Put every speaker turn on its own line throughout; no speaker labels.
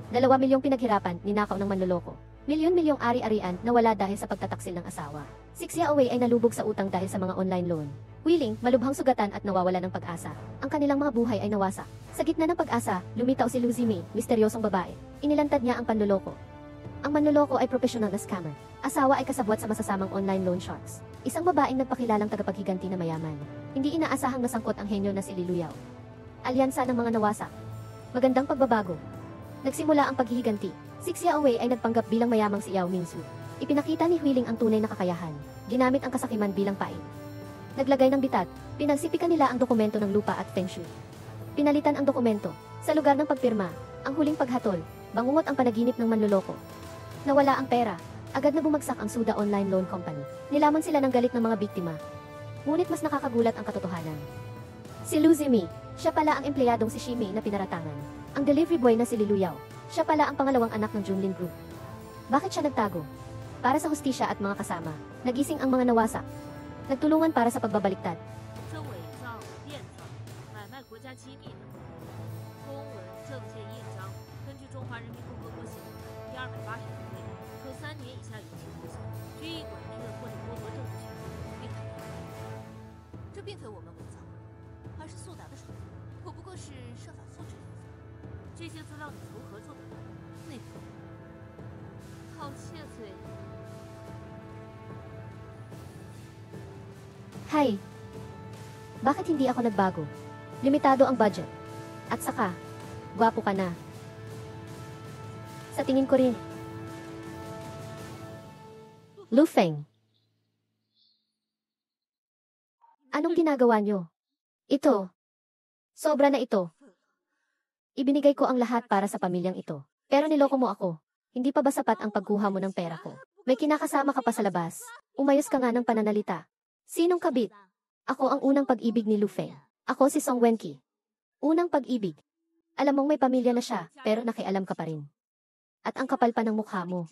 2 milyong pinaghirapan, ninakaw ng manloloko. Milyon-milyong ari-arian na wala dahil sa pagtataksil ng asawa. 6 years away ay nalubog sa utang dahil sa mga online loan. Willing, malubhang sugatan at nawawala ng pag-asa. Ang kanilang mga buhay ay nawasak. Sa gitna ng pag-asa, lumitaw si Lucy May, misteryosong babae. Inilantad niya ang panloloko. Ang manloloko ay profesional na scammer. Asawa ay kasabwat sa masasamang online loan sharks. Isang babaeng nagpakilalang tagapaghiganti na mayaman. Hindi inaasahang nasangkot ang henyo na si Liluyaw. Alyansa ng mga nawasak. Magandang pagbabago. Nagsimula ang paghihiganti. 6 years away ay nagpanggap bilang mayamang si Yao Mingsu. Ipinakita ni Huiling ang tunay na kakayahan. Ginamit ang kasakiman bilang pain. Naglagay ng bitat. Pinagsipikan nila ang dokumento ng lupa at feng shui. Pinalitan ang dokumento. Sa lugar ng pagpirma, ang huling paghatol, bangungot ang panaginip ng manloloko. Nawala ang pera. Agad na bumagsak ang Suda Online Loan Company. Nilaman sila ng galit ng mga biktima. Ngunit mas nakakagulat ang katotohanan. Si Lucy May, siya pala ang empleyadong si Shimei na pinaratangan. Ang delivery boy na si Liluyaw, siya pala ang pangalawang anak ng Junlin Group. Bakit siya nagtago? Para sa hustisya at mga kasama, nagising ang mga nawasak. Nagtulungan para sa pagbabaliktad. Hi! Bakit hindi ako nagbago? Limitado ang budget. At saka, gwapo ka na. Sa tingin ko rin. Lu Feng. Anong ginagawa nyo? Ito. Sobra na ito. Ibinigay ko ang lahat para sa pamilyang ito. Pero niloko mo ako. Hindi pa ba sapat ang pagkuha mo ng pera ko? May kinakasama ka pa sa labas. Umayos ka nga ng pananalita. Sinong kabit? Ako ang unang pag-ibig ni Lu Feng. Ako si Song Wenqi. Unang pag-ibig. Alam mong may pamilya na siya, pero nakialam ka pa rin. At ang kapal pa ng mukha mo.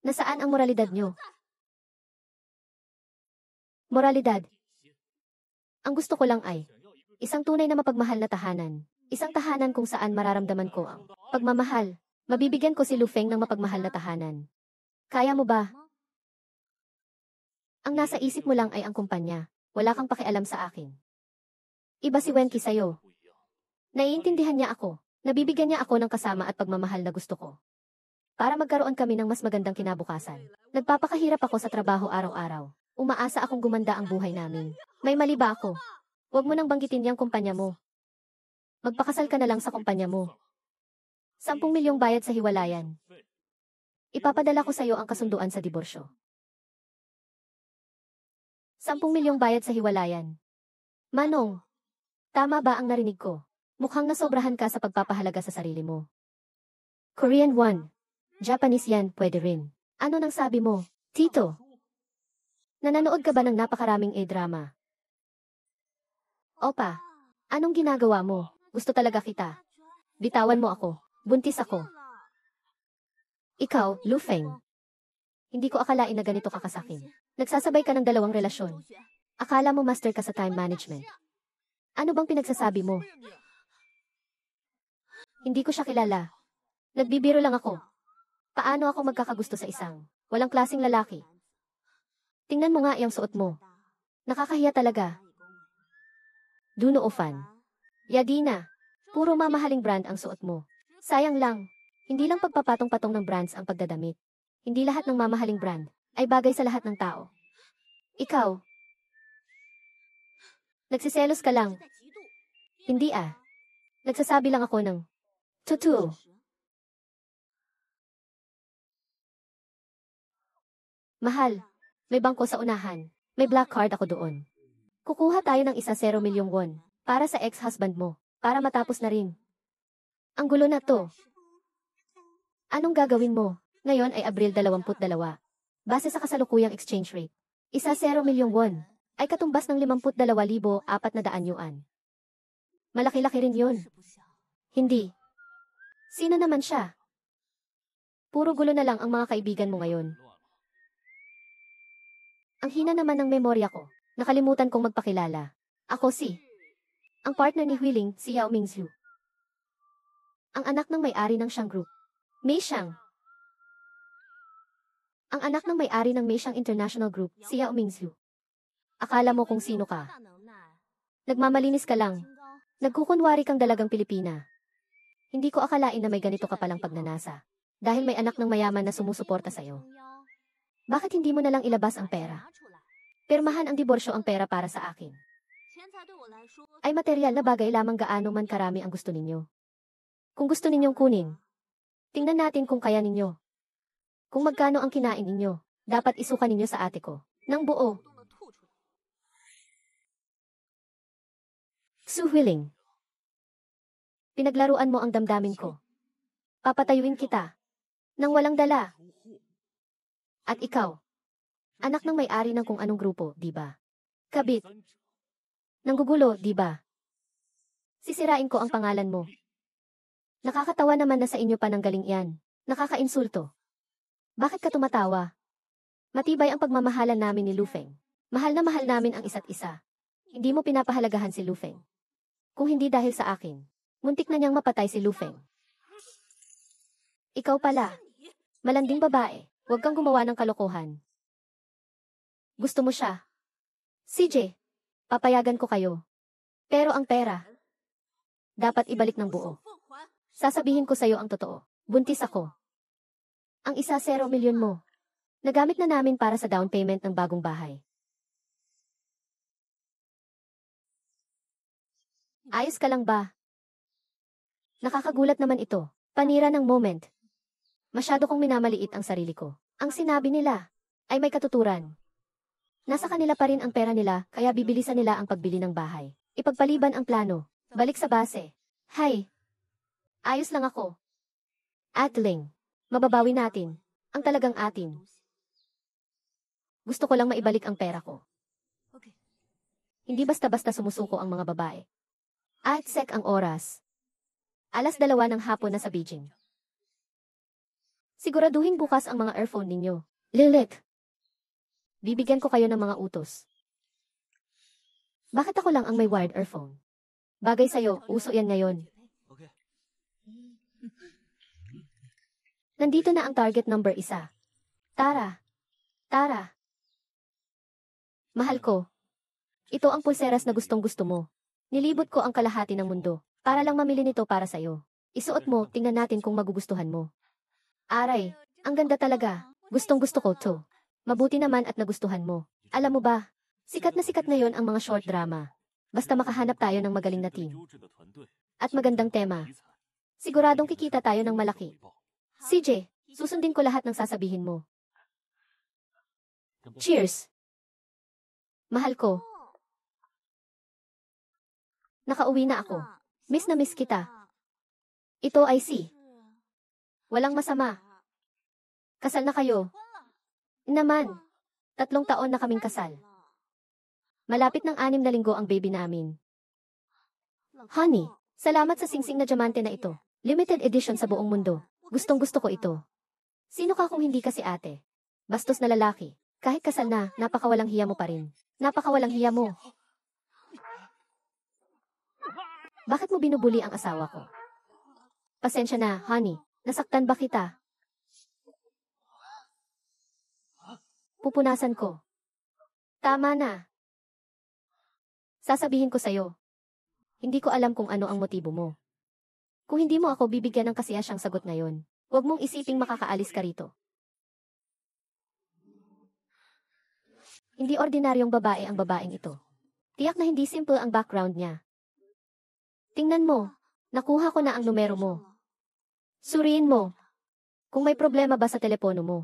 Nasaan ang moralidad nyo? Moralidad. Ang gusto ko lang ay isang tunay na mapagmahal na tahanan. Isang tahanan kung saan mararamdaman ko ang pagmamahal. Mabibigyan ko si Lu Feng ng mapagmahal na tahanan. Kaya mo ba? Ang nasa isip mo lang ay ang kumpanya. Wala kang pakialam sa akin. Iba si Wenqi sa'yo. Naiintindihan niya ako. Nabibigyan niya ako ng kasama at pagmamahal na gusto ko. Para magkaroon kami ng mas magandang kinabukasan. Nagpapakahirap ako sa trabaho araw-araw. Umaasa akong gumanda ang buhay namin. May mali ba ako? Huwag mo nang banggitin niyang kumpanya mo. Magpakasal ka na lang sa kumpanya mo. 10 milyong bayad sa hiwalayan. Ipapadala ko sa'yo ang kasunduan sa diborsyo. 10 milyong bayad sa hiwalayan. Manong, tama ba ang narinig ko? Mukhang nasobrahan ka sa pagpapahalaga sa sarili mo. Korean 1. Japanese yan, pwede rin. Ano nang sabi mo, Tito? Nananood ka ba ng napakaraming A-drama? Opa, anong ginagawa mo? Gusto talaga kita. Bitawan mo ako. Buntis ako. Ikaw, Lu Feng. Hindi ko akalain na ganito ka kasakin. Nagsasabay ka ng 2 relasyon. Akala mo master ka sa time management. Ano bang pinagsasabi mo? Hindi ko siya kilala. Nagbibiro lang ako. Paano ako magkakagusto sa isang walang klaseng lalaki? Tingnan mo nga yung suot mo. Nakakahiya talaga. Duno Ofan. Yadina. Puro mamahaling brand ang suot mo. Sayang lang. Hindi lang pagpapatong-patong ng brands ang pagdadamit. Hindi lahat ng mamahaling brand ay bagay sa lahat ng tao. Ikaw. Nagsiselos ka lang. Hindi ah. Nagsasabi lang ako ng totoo. Mahal, may bangko sa unahan. May black card ako doon. Kukuha tayo ng 1 milyong won para sa ex-husband mo, para matapos na rin. Ang gulo na to. Anong gagawin mo? Ngayon ay Abril 22. Base sa kasalukuyang exchange rate. 1 milyong won ay katumbas ng 52,400 yuan. Malaki-laki rin yun. Hindi. Sino naman siya? Puro gulo na lang ang mga kaibigan mo ngayon. Ang hina naman ng memorya ko. Nakalimutan kong magpakilala. Ako si ang partner ni Huiling, si Yao Mingzhu. Ang anak ng may-ari ng Shang Group. Mei Shang. Ang anak ng may-ari ng Mei Shang International Group, si Yao Mingzhu. Akala mo kung sino ka? Nagmamalinis ka lang. Nagkukunwari kang dalagang Pilipina. Hindi ko akalain na may ganito ka palang pagnanasa. Dahil may anak ng mayaman na sumusuporta sa'yo. Bakit hindi mo na lang ilabas ang pera? Pirmahan ang diborsyo ang pera para sa akin. Ay material na bagay lamang gaano man karami ang gusto ninyo. Kung gusto ninyong kunin, tingnan natin kung kaya ninyo. Kung magkano ang kinain ninyo, dapat isuka ninyo sa ate ko. Nang buo. Su Huiling. Pinaglaruan mo ang damdamin ko. Papatayuin kita. Nang walang dala. At ikaw. Anak ng may-ari ng kung anong grupo, di ba? Kabit. Nanggugulo, di ba? Sisirain ko ang pangalan mo. Nakakatawa naman na sa inyo pa ng galing yan. Nakakainsulto. Bakit ka tumatawa? Matibay ang pagmamahalan namin ni Lufeng. Mahal na mahal namin ang isa't isa. Hindi mo pinapahalagahan si Lufeng. Kung hindi dahil sa akin, muntik na niyang mapatay si Lufeng. Ikaw pala. Malanding babae. Huwag kang gumawa ng kalokohan. Gusto mo siya? CJ, papayagan ko kayo. Pero ang pera, dapat ibalik ng buo. Sasabihin ko sa'yo ang totoo. Buntis ako. Ang 1 milyon mo. Nagamit na namin para sa down payment ng bagong bahay. Ayos ka lang ba? Nakakagulat naman ito. Panira ng moment. Masyado kong minamaliit ang sarili ko. Ang sinabi nila ay may katuturan. Nasa kanila pa rin ang pera nila, kaya bibilisan nila ang pagbili ng bahay. Ipagpaliban ang plano. Balik sa base. Hay! Ayos lang ako. Atling. Mababawi natin. Ang talagang atin. Gusto ko lang maibalik ang pera ko. Hindi basta-basta sumusuko ang mga babae. At sek ang oras. 2:00 ng hapon na sa Beijing. Siguraduhin bukas ang mga earphone ninyo. Lilith. Bibigyan ko kayo ng mga utos. Bakit ako lang ang may wired earphone? Bagay sa'yo, uso yan ngayon. Nandito na ang target number 1. Tara. Tara. Mahal ko. Ito ang pulseras na gustong-gusto mo. Nilibot ko ang kalahati ng mundo para lang mamili nito para sa'yo. Isuot mo, tingnan natin kung magugustuhan mo. Aray, ang ganda talaga. Gustong-gusto ko to. Mabuti naman at nagustuhan mo. Alam mo ba, sikat na sikat ngayon ang mga short drama. Basta makahanap tayo ng magaling na team. At magandang tema. Siguradong kikita tayo ng malaki. CJ, susundin ko lahat ng sasabihin mo. Cheers! Mahal ko. Nakauwi na ako. Miss na miss kita. Ito ay si. Walang masama. Kasal na kayo. Naman. 3 taon na kaming kasal. Malapit ng 6 na linggo ang baby namin. Honey, salamat sa singsing na diamante na ito. Limited edition sa buong mundo. Gustong-gusto ko ito. Sino ka kung hindi ka si ate? Bastos na lalaki. Kahit kasal na, napakawalang hiya mo pa rin. Napakawalang hiya mo. Bakit mo binubuli ang asawa ko? Pasensya na, honey. Nasaktan ba kita? Pupunasan ko. Tama na. Sasabihin ko sa'yo. Hindi ko alam kung ano ang motibo mo. Kung hindi mo ako bibigyan ng kasiyasyang sagot ngayon, huwag mong isiping makakaalis ka rito. Hindi ordinaryong babae ang babaeng ito. Tiyak na hindi simple ang background niya. Tingnan mo, nakuha ko na ang numero mo. Suriin mo. Kung may problema ba sa telepono mo.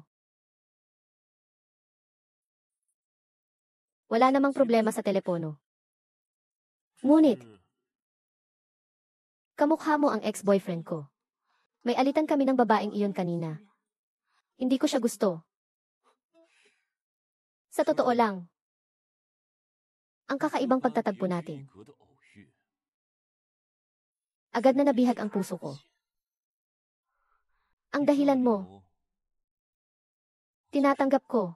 Wala namang problema sa telepono. Ngunit, kamukha mo ang ex-boyfriend ko. May alitan kami ng babaeng iyon kanina. Hindi ko siya gusto. Sa totoo lang, ang kakaibang pagtatagpo natin. Agad na nabihag ang puso ko. Ang dahilan mo, tinatanggap ko.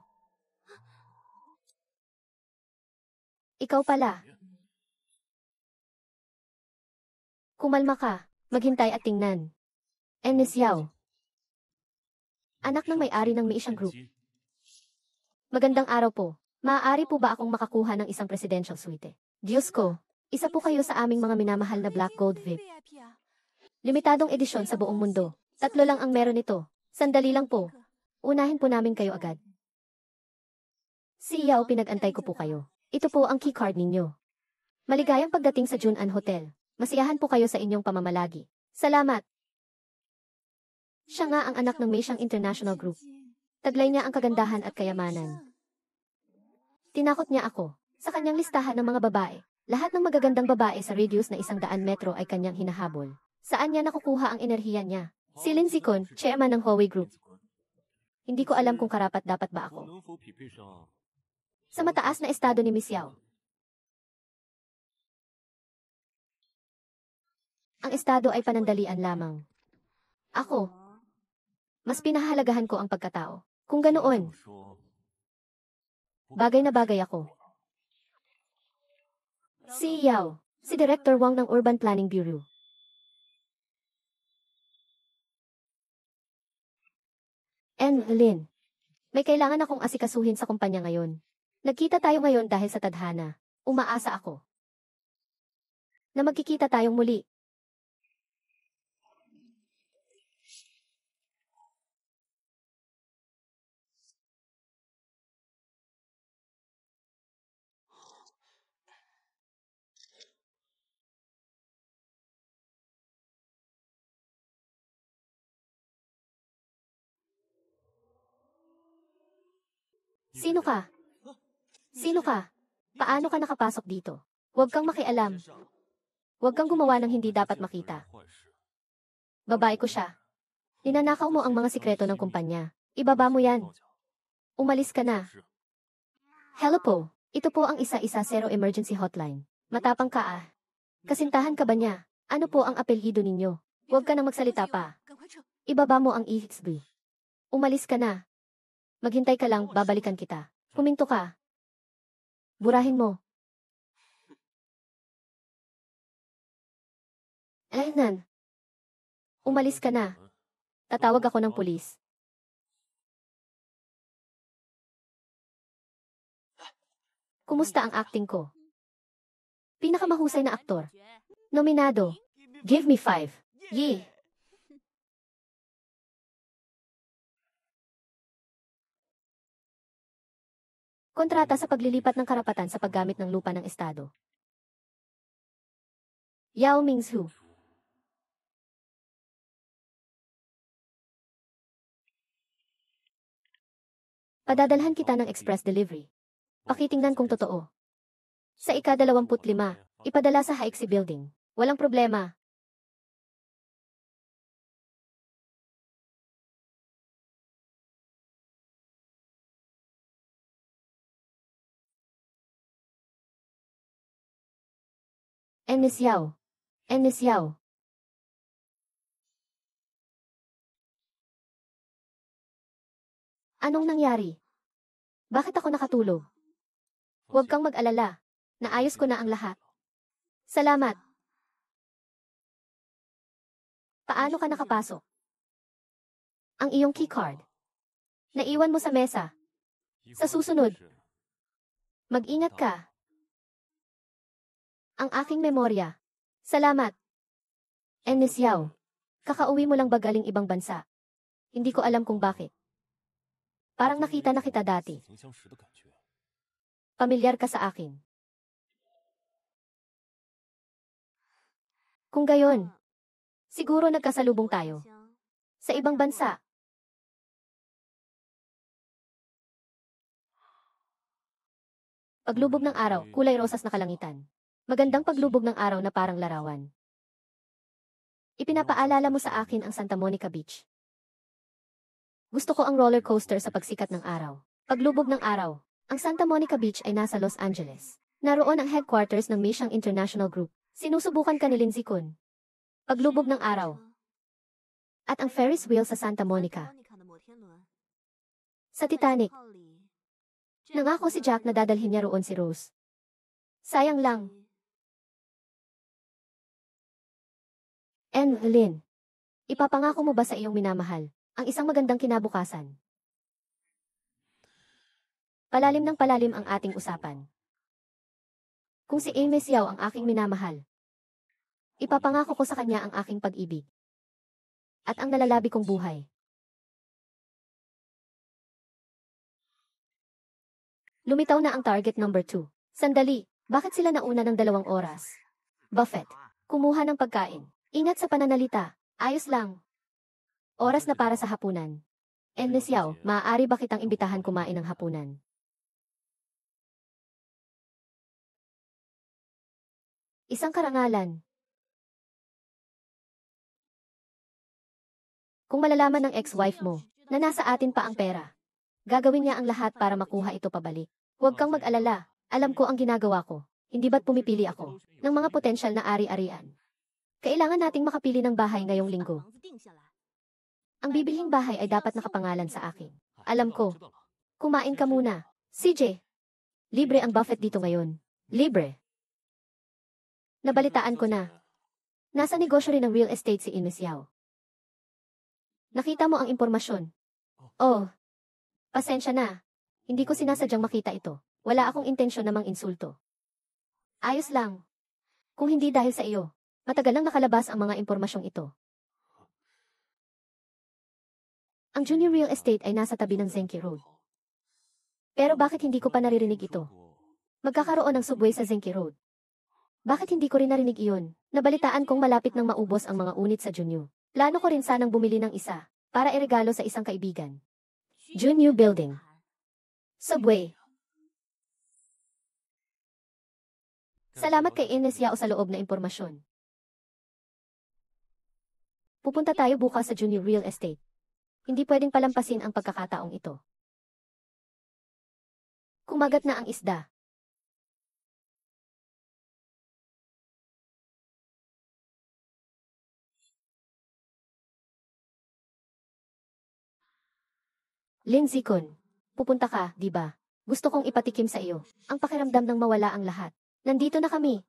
Ikaw pala. Kumalma ka, maghintay at tingnan. And Miss Yao, anak ng may-ari ng Meishang Group. Magandang araw po. Maaari po ba akong makakuha ng isang presidential suite? Diyos ko, isa po kayo sa aming mga minamahal na Black Gold VIP. Limitadong edisyon sa buong mundo. 3 lang ang meron nito. Sandali lang po. Unahin po namin kayo agad. Si Yao, pinag-antay ko po kayo. Ito po ang keycard ninyo. Maligayang pagdating sa Jun'an Hotel. Masiyahan po kayo sa inyong pamamalagi. Salamat! Siya nga ang anak ng Meishang International Group. Taglay niya ang kagandahan at kayamanan. Tinakot niya ako. Sa kanyang listahan ng mga babae, lahat ng magagandang babae sa radius na 100 metro ay kanyang hinahabol. Saan niya nakukuha ang enerhiya niya? Si Lin Zikon, chairman ng Huawei Group. Hindi ko alam kung karapat-dapat ba ako. Sa mataas na estado ni Miss Yao. Ang estado ay panandalian lamang. Ako, mas pinahalagahan ko ang pagkatao. Kung ganoon, bagay na bagay ako. Si Yao, si Director Wang ng Urban Planning Bureau. And Lin, may kailangan akong asikasuhin sa kumpanya ngayon. Nagkita tayo ngayon dahil sa tadhana. Umaasa ako na magkikita tayong muli. Sino ka? Sino ka? Paano ka nakapasok dito? Huwag kang makialam. Huwag kang gumawa ng hindi dapat makita. Babae ko siya. Ninanakaw mo ang mga sikreto ng kumpanya. Ibaba mo yan. Umalis ka na. Hello po. Ito po ang isa-isa zero emergency hotline. Matapang ka ah. Kasintahan ka ba niya? Ano po ang apelyido ninyo? Huwag ka nang magsalita pa. Ibaba mo ang EXB. Umalis ka na. Maghintay ka lang, babalikan kita. Huminto ka. Burahin mo. Nan. Umalis ka na. Tatawag ako ng pulis. Kumusta ang acting ko? Pinakamahusay na aktor. Nominado. Give me 5. Yee. Kontrata sa paglilipat ng karapatan sa paggamit ng lupa ng Estado. Yao Mingzhu. Padadalhan kita ng express delivery. Pakitingnan kung totoo. Sa ika-25, ipadala sa Haixi Building. Walang problema. And Miss Yao. And Miss Yao. Anong nangyari? Bakit ako nakatulog? Huwag kang mag-alala. Naayos ko na ang lahat. Salamat. Paano ka nakapasok? Ang iyong keycard. Naiwan mo sa mesa. Sa susunod, mag-ingat ka. Ang aking memorya. Salamat. And Miss Yao, kakauwi mo lang ba galing ibang bansa? Hindi ko alam kung bakit. Parang nakita na kita dati. Pamilyar ka sa akin. Kung gayon, siguro nagkasalubong tayo. Sa ibang bansa. Paglubog ng araw, kulay rosas na kalangitan. Magandang paglubog ng araw na parang larawan. Ipinapaalala mo sa akin ang Santa Monica Beach. Gusto ko ang roller coaster sa pagsikat ng araw. Paglubog ng araw, ang Santa Monica Beach ay nasa Los Angeles. Naroon ang headquarters ng Meishang International Group. Sinusubukan ka ni Lin Zikon. Paglubog ng araw. At ang Ferris wheel sa Santa Monica. Sa Titanic. Nangako si Jack na dadalhin niya roon si Rose. Sayang lang. And Lin, Ipapangako mo ba sa iyong minamahal ang isang magandang kinabukasan? Palalim ng palalim ang ating usapan. Kung si Amy Xiao ang aking minamahal, ipapangako ko sa kanya ang aking pag-ibig at ang nalalabi kong buhay. Lumitaw na ang target number 2. Sandali, bakit sila nauna ng 2 oras? Buffett, kumuha ng pagkain. Ingat sa pananalita. Ayos lang. Oras na para sa hapunan. Amy Xiao, maaari ba kitang imbitahan kumain ng hapunan? Isang karangalan. Kung malalaman ng ex-wife mo na nasa atin pa ang pera, gagawin niya ang lahat para makuha ito pabalik. Huwag kang mag-alala. Alam ko ang ginagawa ko. Hindi ba't pumipili ako ng mga potensyal na ari-arian? Kailangan nating makapili ng bahay ngayong linggo. Ang bibilhing bahay ay dapat nakapangalan sa akin. Alam ko. Kumain ka muna. CJ. Libre ang Buffett dito ngayon. Libre. Nabalitaan ko na. Nasa negosyo rin ng real estate si Amy Xiao. Nakita mo ang impormasyon. Oh. Pasensya na. Hindi ko sinasadyang makita ito. Wala akong intensyon na mang-insulto. Ayos lang. Kung hindi dahil sa iyo, matagal nang nakalabas ang mga impormasyong ito. Ang Junior Real Estate ay nasa tabi ng Zenki Road. Pero bakit hindi ko pa naririnig ito? Magkakaroon ng subway sa Zenki Road. Bakit hindi ko rin narinig iyon? Nabalitaan kong malapit nang maubos ang mga unit sa Junyu. Plano ko rin sanang bumili ng isa para iregalo sa isang kaibigan. Junyu Building. Subway. Salamat kay Amy Xiao sa loob na impormasyon. Pupunta tayo bukas sa Junior Real Estate. Hindi pwedeng palampasin ang pagkakataong ito. Kumagat na ang isda. Lindsay Kun, pupunta ka, di ba? Gusto kong ipatikim sa iyo ang pakiramdam ng mawala ang lahat. Nandito na kami.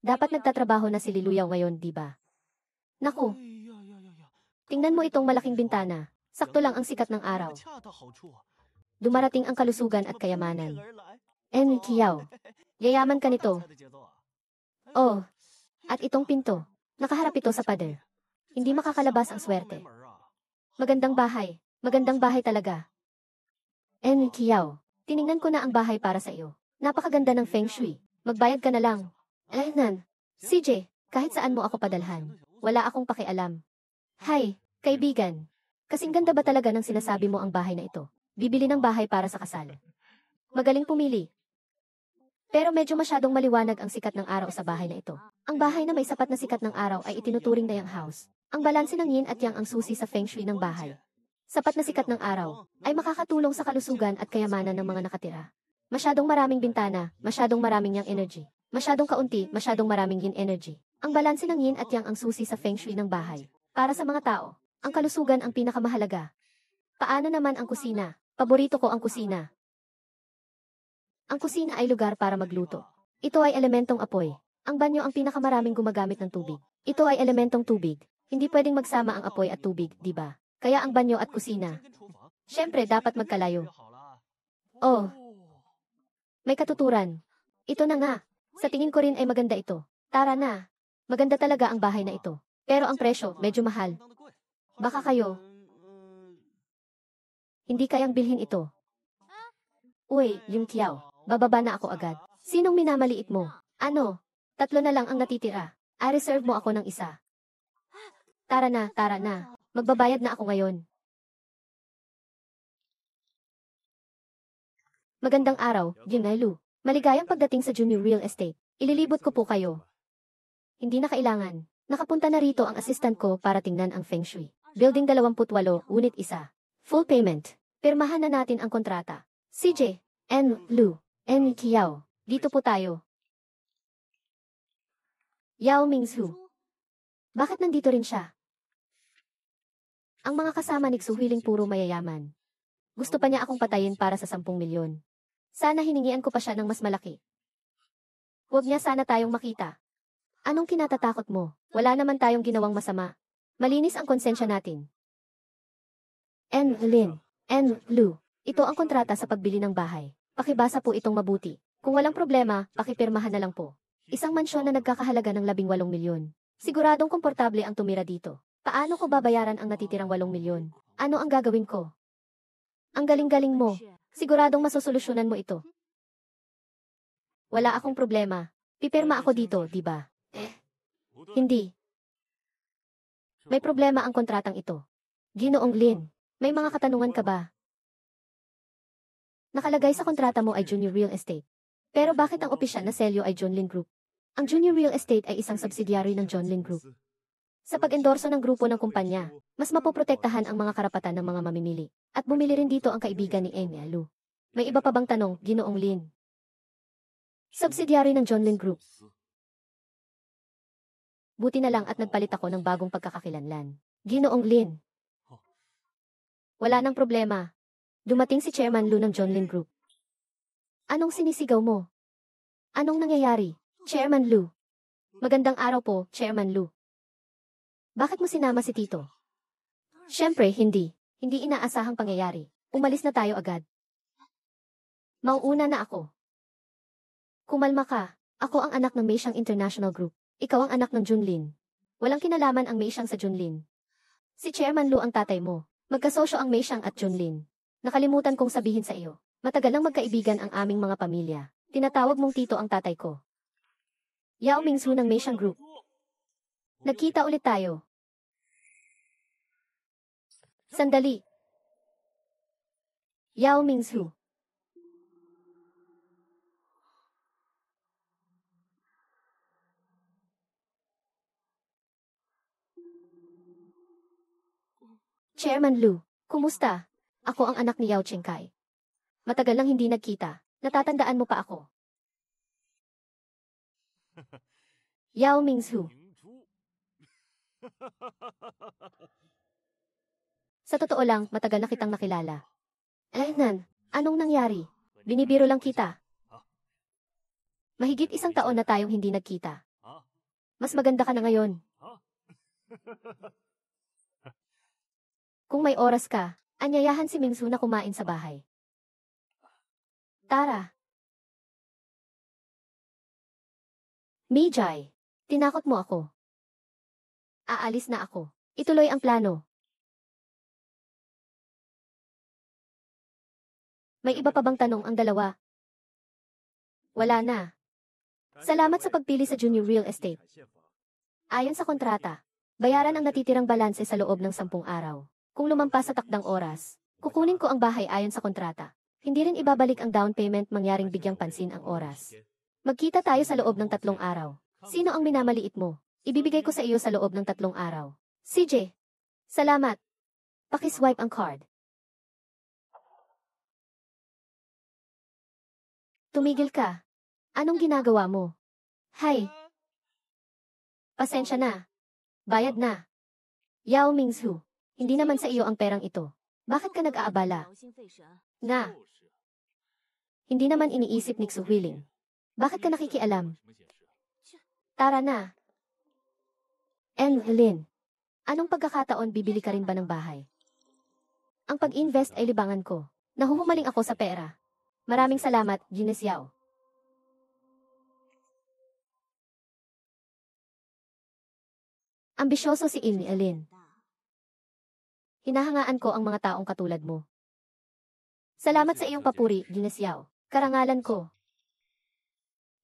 Dapat nagtatrabaho na si Liluyaw ngayon, di ba? Naku. Tingnan mo itong malaking bintana. Sakto lang ang sikat ng araw. Dumarating ang kalusugan at kayamanan. Amy Xiao, yayaman ka nito. Oh, at itong pinto. Nakaharap ito sa pader. Hindi makakalabas ang swerte. Magandang bahay. Magandang bahay talaga. Amy Xiao, tiningnan ko na ang bahay para sa iyo. Napakaganda ng feng shui. Magbayad ka na lang. Nan. CJ, kahit saan mo ako padalhan. Wala akong pakialam. Hay, kaibigan. Kasing ganda ba talaga ng sinasabi mo ang bahay na ito? Bibili ng bahay para sa kasal. Magaling pumili. Pero medyo masyadong maliwanag ang sikat ng araw sa bahay na ito. Ang bahay na may sapat na sikat ng araw ay itinuturing na yang house. Ang balanse ng yin at yang ang susi sa feng shui ng bahay. Sapat na sikat ng araw ay makakatulong sa kalusugan at kayamanan ng mga nakatira. Masyadong maraming bintana, masyadong maraming yang energy. Masyadong kaunti, masyadong maraming yin energy. Ang balanse ng yin at yang ang susi sa feng shui ng bahay. Para sa mga tao, ang kalusugan ang pinakamahalaga. Paano naman ang kusina? Paborito ko ang kusina. Ang kusina ay lugar para magluto. Ito ay elementong apoy. Ang banyo ang pinakamaraming gumagamit ng tubig. Ito ay elementong tubig. Hindi pwedeng magsama ang apoy at tubig, di ba? Kaya ang banyo at kusina. Siyempre, dapat magkalayo. Oh. May katuturan. Ito na nga. Sa tingin ko rin ay maganda ito. Tara na. Maganda talaga ang bahay na ito. Pero ang presyo, medyo mahal. Baka kayo hindi kayang bilhin ito. Uy, Lim Kiao. Bababa na ako agad. Sinong minamaliit mo? Ano? 3 na lang ang natitira. I-reserve mo ako ng isa. Tara na, tara na. Magbabayad na ako ngayon. Magandang araw, Junailu. Maligayang pagdating sa Junior Real Estate. Ililibot ko po kayo. Hindi na kailangan. Nakapunta na rito ang assistant ko para tingnan ang feng shui. Building 28, unit 1. Full payment. Pirmahan na natin ang kontrata. CJ, N. Lu, N. Kiao. Dito po tayo. Yao Mingzhu. Bakit nandito rin siya? Ang mga kasama ni Xuhiling puro mayayaman. Gusto pa niya akong patayin para sa 10 milyon. Sana hiningian ko pa siya ng mas malaki. Huwag niya sana tayong makita. Anong kinatatakot mo? Wala naman tayong ginawang masama. Malinis ang konsensya natin. Lin. Lu. Ito ang kontrata sa pagbili ng bahay. Pakibasa po itong mabuti. Kung walang problema, pakipirmahan na lang po. Isang mansyon na nagkakahalaga ng 18 milyon. Siguradong komportable ang tumira dito. Paano ko babayaran ang natitirang 8 milyon? Ano ang gagawin ko? Ang galing-galing mo. Siguradong masosolusyonan mo ito. Wala akong problema. Pipirma ako dito, di ba? Hindi. May problema ang kontratang ito. Ginoong Lin, may mga katanungan ka ba? Nakalagay sa kontrata mo ay Junior Real Estate. Pero bakit ang opisyal na selyo ay John Lin Group? Ang Junior Real Estate ay isang subsidiary ng John Lin Group. Sa pag-endorso ng grupo ng kumpanya, mas mapoprotektahan ang mga karapatan ng mga mamimili. At bumili rin dito ang kaibigan ni Lu. May iba pa bang tanong, Ginoong Lin? Subsidiary ng John Lin Group. Buti na lang at nagpalit ako ng bagong pagkakakilanlan. Ginoong Lin. Wala nang problema. Dumating si Chairman Lu ng John Lin Group. Anong sinisigaw mo? Anong nangyayari? Chairman Lu. Magandang araw po, Chairman Lu. Bakit mo sinama si Tito? Siyempre, hindi. Hindi inaasahang pangyayari. Umalis na tayo agad. Mauuna na ako. Kumalma ka. Ako ang anak ng Meixiang International Group. Ikaw ang anak ng Junlin. Walang kinalaman ang Meixiang sa Junlin. Si Chairman Lu ang tatay mo. Magkasosyo ang Meixiang at Junlin. Nakalimutan kong sabihin sa iyo. Matagal nang magkaibigan ang aming mga pamilya. Tinatawag mong Tito ang tatay ko. Yao Mingsu ng Meixiang Group. Nagkita ulit tayo. Sandali. Yao Mingsu. Chairman Lu, kumusta? Ako ang anak ni Yao Chengkai. Matagal nang hindi nagkita. Natatandaan mo pa ako. Yao Mingsu. Sa totoo lang, matagal na kitang nakilala. Nan, anong nangyari? Binibiro lang kita. Mahigit 1 taon na tayong hindi nagkita. Mas maganda ka na ngayon. Kung may oras ka, anyayahan si Mingsu na kumain sa bahay. Tara. Mijay, tinakot mo ako. Aalis na ako. Ituloy ang plano. May iba pa bang tanong ang dalawa? Wala na. Salamat sa pagpili sa Junior Real Estate. Ayon sa kontrata, bayaran ang natitirang balanse sa loob ng 10 araw. Kung lumampas sa takdang oras, kukunin ko ang bahay ayon sa kontrata. Hindi rin ibabalik ang down payment mangyaring bigyang pansin ang oras. Magkita tayo sa loob ng 3 araw. Sino ang minamaliit mo? Ibibigay ko sa iyo sa loob ng 3 araw. CJ. Salamat. Pakiswipe ang card. Tumigil ka. Anong ginagawa mo? Hay. Pasensya na. Bayad na. Yao Mingsu. Hindi naman sa iyo ang perang ito. Bakit ka nag-aabala? Na. Hindi naman iniisip ni Xu Huiling. Bakit ka nakikialam? Tara na. Lin. Anong pagkakataon bibili ka rin ba ng bahay? Ang pag-invest ay libangan ko. Nahuhumaling ako sa pera. Maraming salamat, Gines Yao. Ambisyoso si Lin. Hinahangaan ko ang mga taong katulad mo. Salamat sa iyong papuri, Gines Yao. Karangalan ko.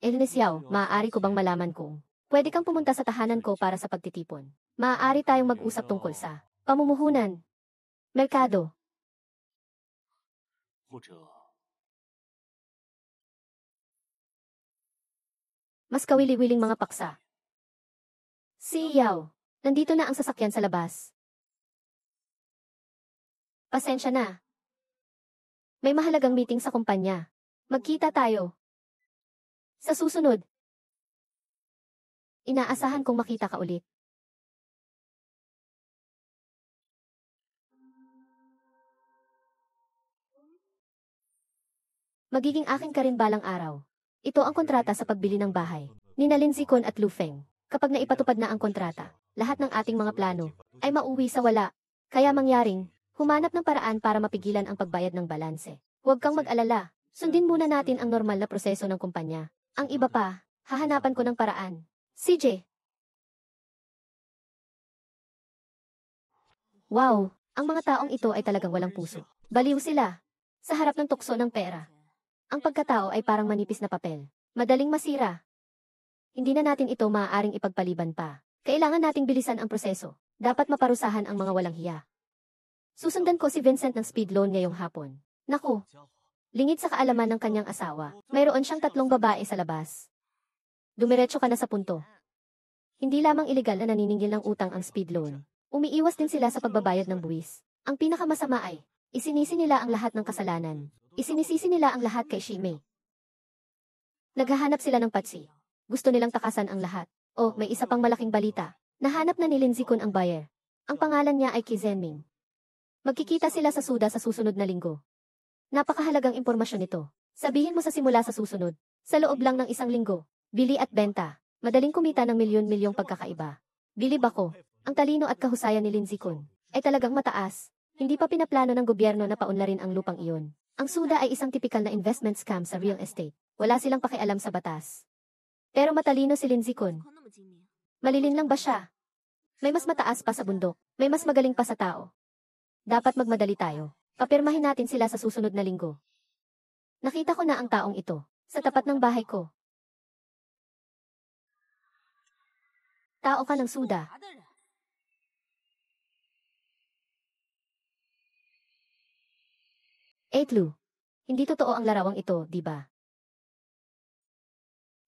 Gines Yao, maaari ko bang malaman kung pwede kang pumunta sa tahanan ko para sa pagtitipon? Maaari tayong mag-usap tungkol sa pamumuhunan, merkado. Mas kawili-wiling mga paksa. Si Yao, nandito na ang sasakyan sa labas. Pasensya na. May mahalagang meeting sa kumpanya. Magkita tayo. Sa susunod. Inaasahan kong makita ka ulit. Magiging akin ka rin balang araw. Ito ang kontrata sa pagbili ng bahay. Nina Lindsay Con at Lu Feng. Kapag naipatupad na ang kontrata, lahat ng ating mga plano ay mauwi sa wala. Kaya mangyaring, humanap ng paraan para mapigilan ang pagbayad ng balanse. Huwag kang mag-alala. Sundin muna natin ang normal na proseso ng kumpanya. Ang iba pa, hahanapan ko ng paraan. CJ. Wow, ang mga taong ito ay talagang walang puso. Baliw sila. Sa harap ng tukso ng pera. Ang pagkatao ay parang manipis na papel. Madaling masira. Hindi na natin ito maaaring ipagpaliban pa. Kailangan nating bilisan ang proseso. Dapat maparusahan ang mga walang hiya. Susundan ko si Vincent ng speed loan ngayong hapon. Naku, lingid sa kaalaman ng kanyang asawa. Mayroon siyang 3 babae sa labas. Dumiretso ka na sa punto. Hindi lamang ilegal na naniningil ng utang ang speed loan. Umiiwas din sila sa pagbabayad ng buwis. Ang pinakamasama ay, isinisi nila ang lahat ng kasalanan. Isinisisi nila ang lahat kay Shimei. Naghahanap sila ng patsi. Gusto nilang takasan ang lahat. Oh, may isa pang malaking balita. Nahanap na ni Lindsay Kun ang buyer. Ang pangalan niya ay Kizenming. Magkikita sila sa Suda sa susunod na linggo. Napakahalagang impormasyon ito. Sabihin mo sa simula sa susunod. Sa loob lang ng 1 linggo. Bili at benta. Madaling kumita ng milyon-milyong pagkakaiba. Bilib ako. Ang talino at kahusayan ni Lindsay Kun ay talagang mataas. Hindi pa pinaplano ng gobyerno na paunlarin ang lupang iyon. Ang Suda ay isang tipikal na investment scam sa real estate. Wala silang pakialam sa batas. Pero matalino si Lindsay Kun. Malilin lang ba siya? May mas mataas pa sa bundok. May mas magaling pa sa tao. Dapat magmadali tayo. Papirmahin natin sila sa susunod na linggo. Nakita ko na ang taong ito sa tapat ng bahay ko. Tao ka ng Suda. Lu, hindi totoo ang larawang ito, di ba?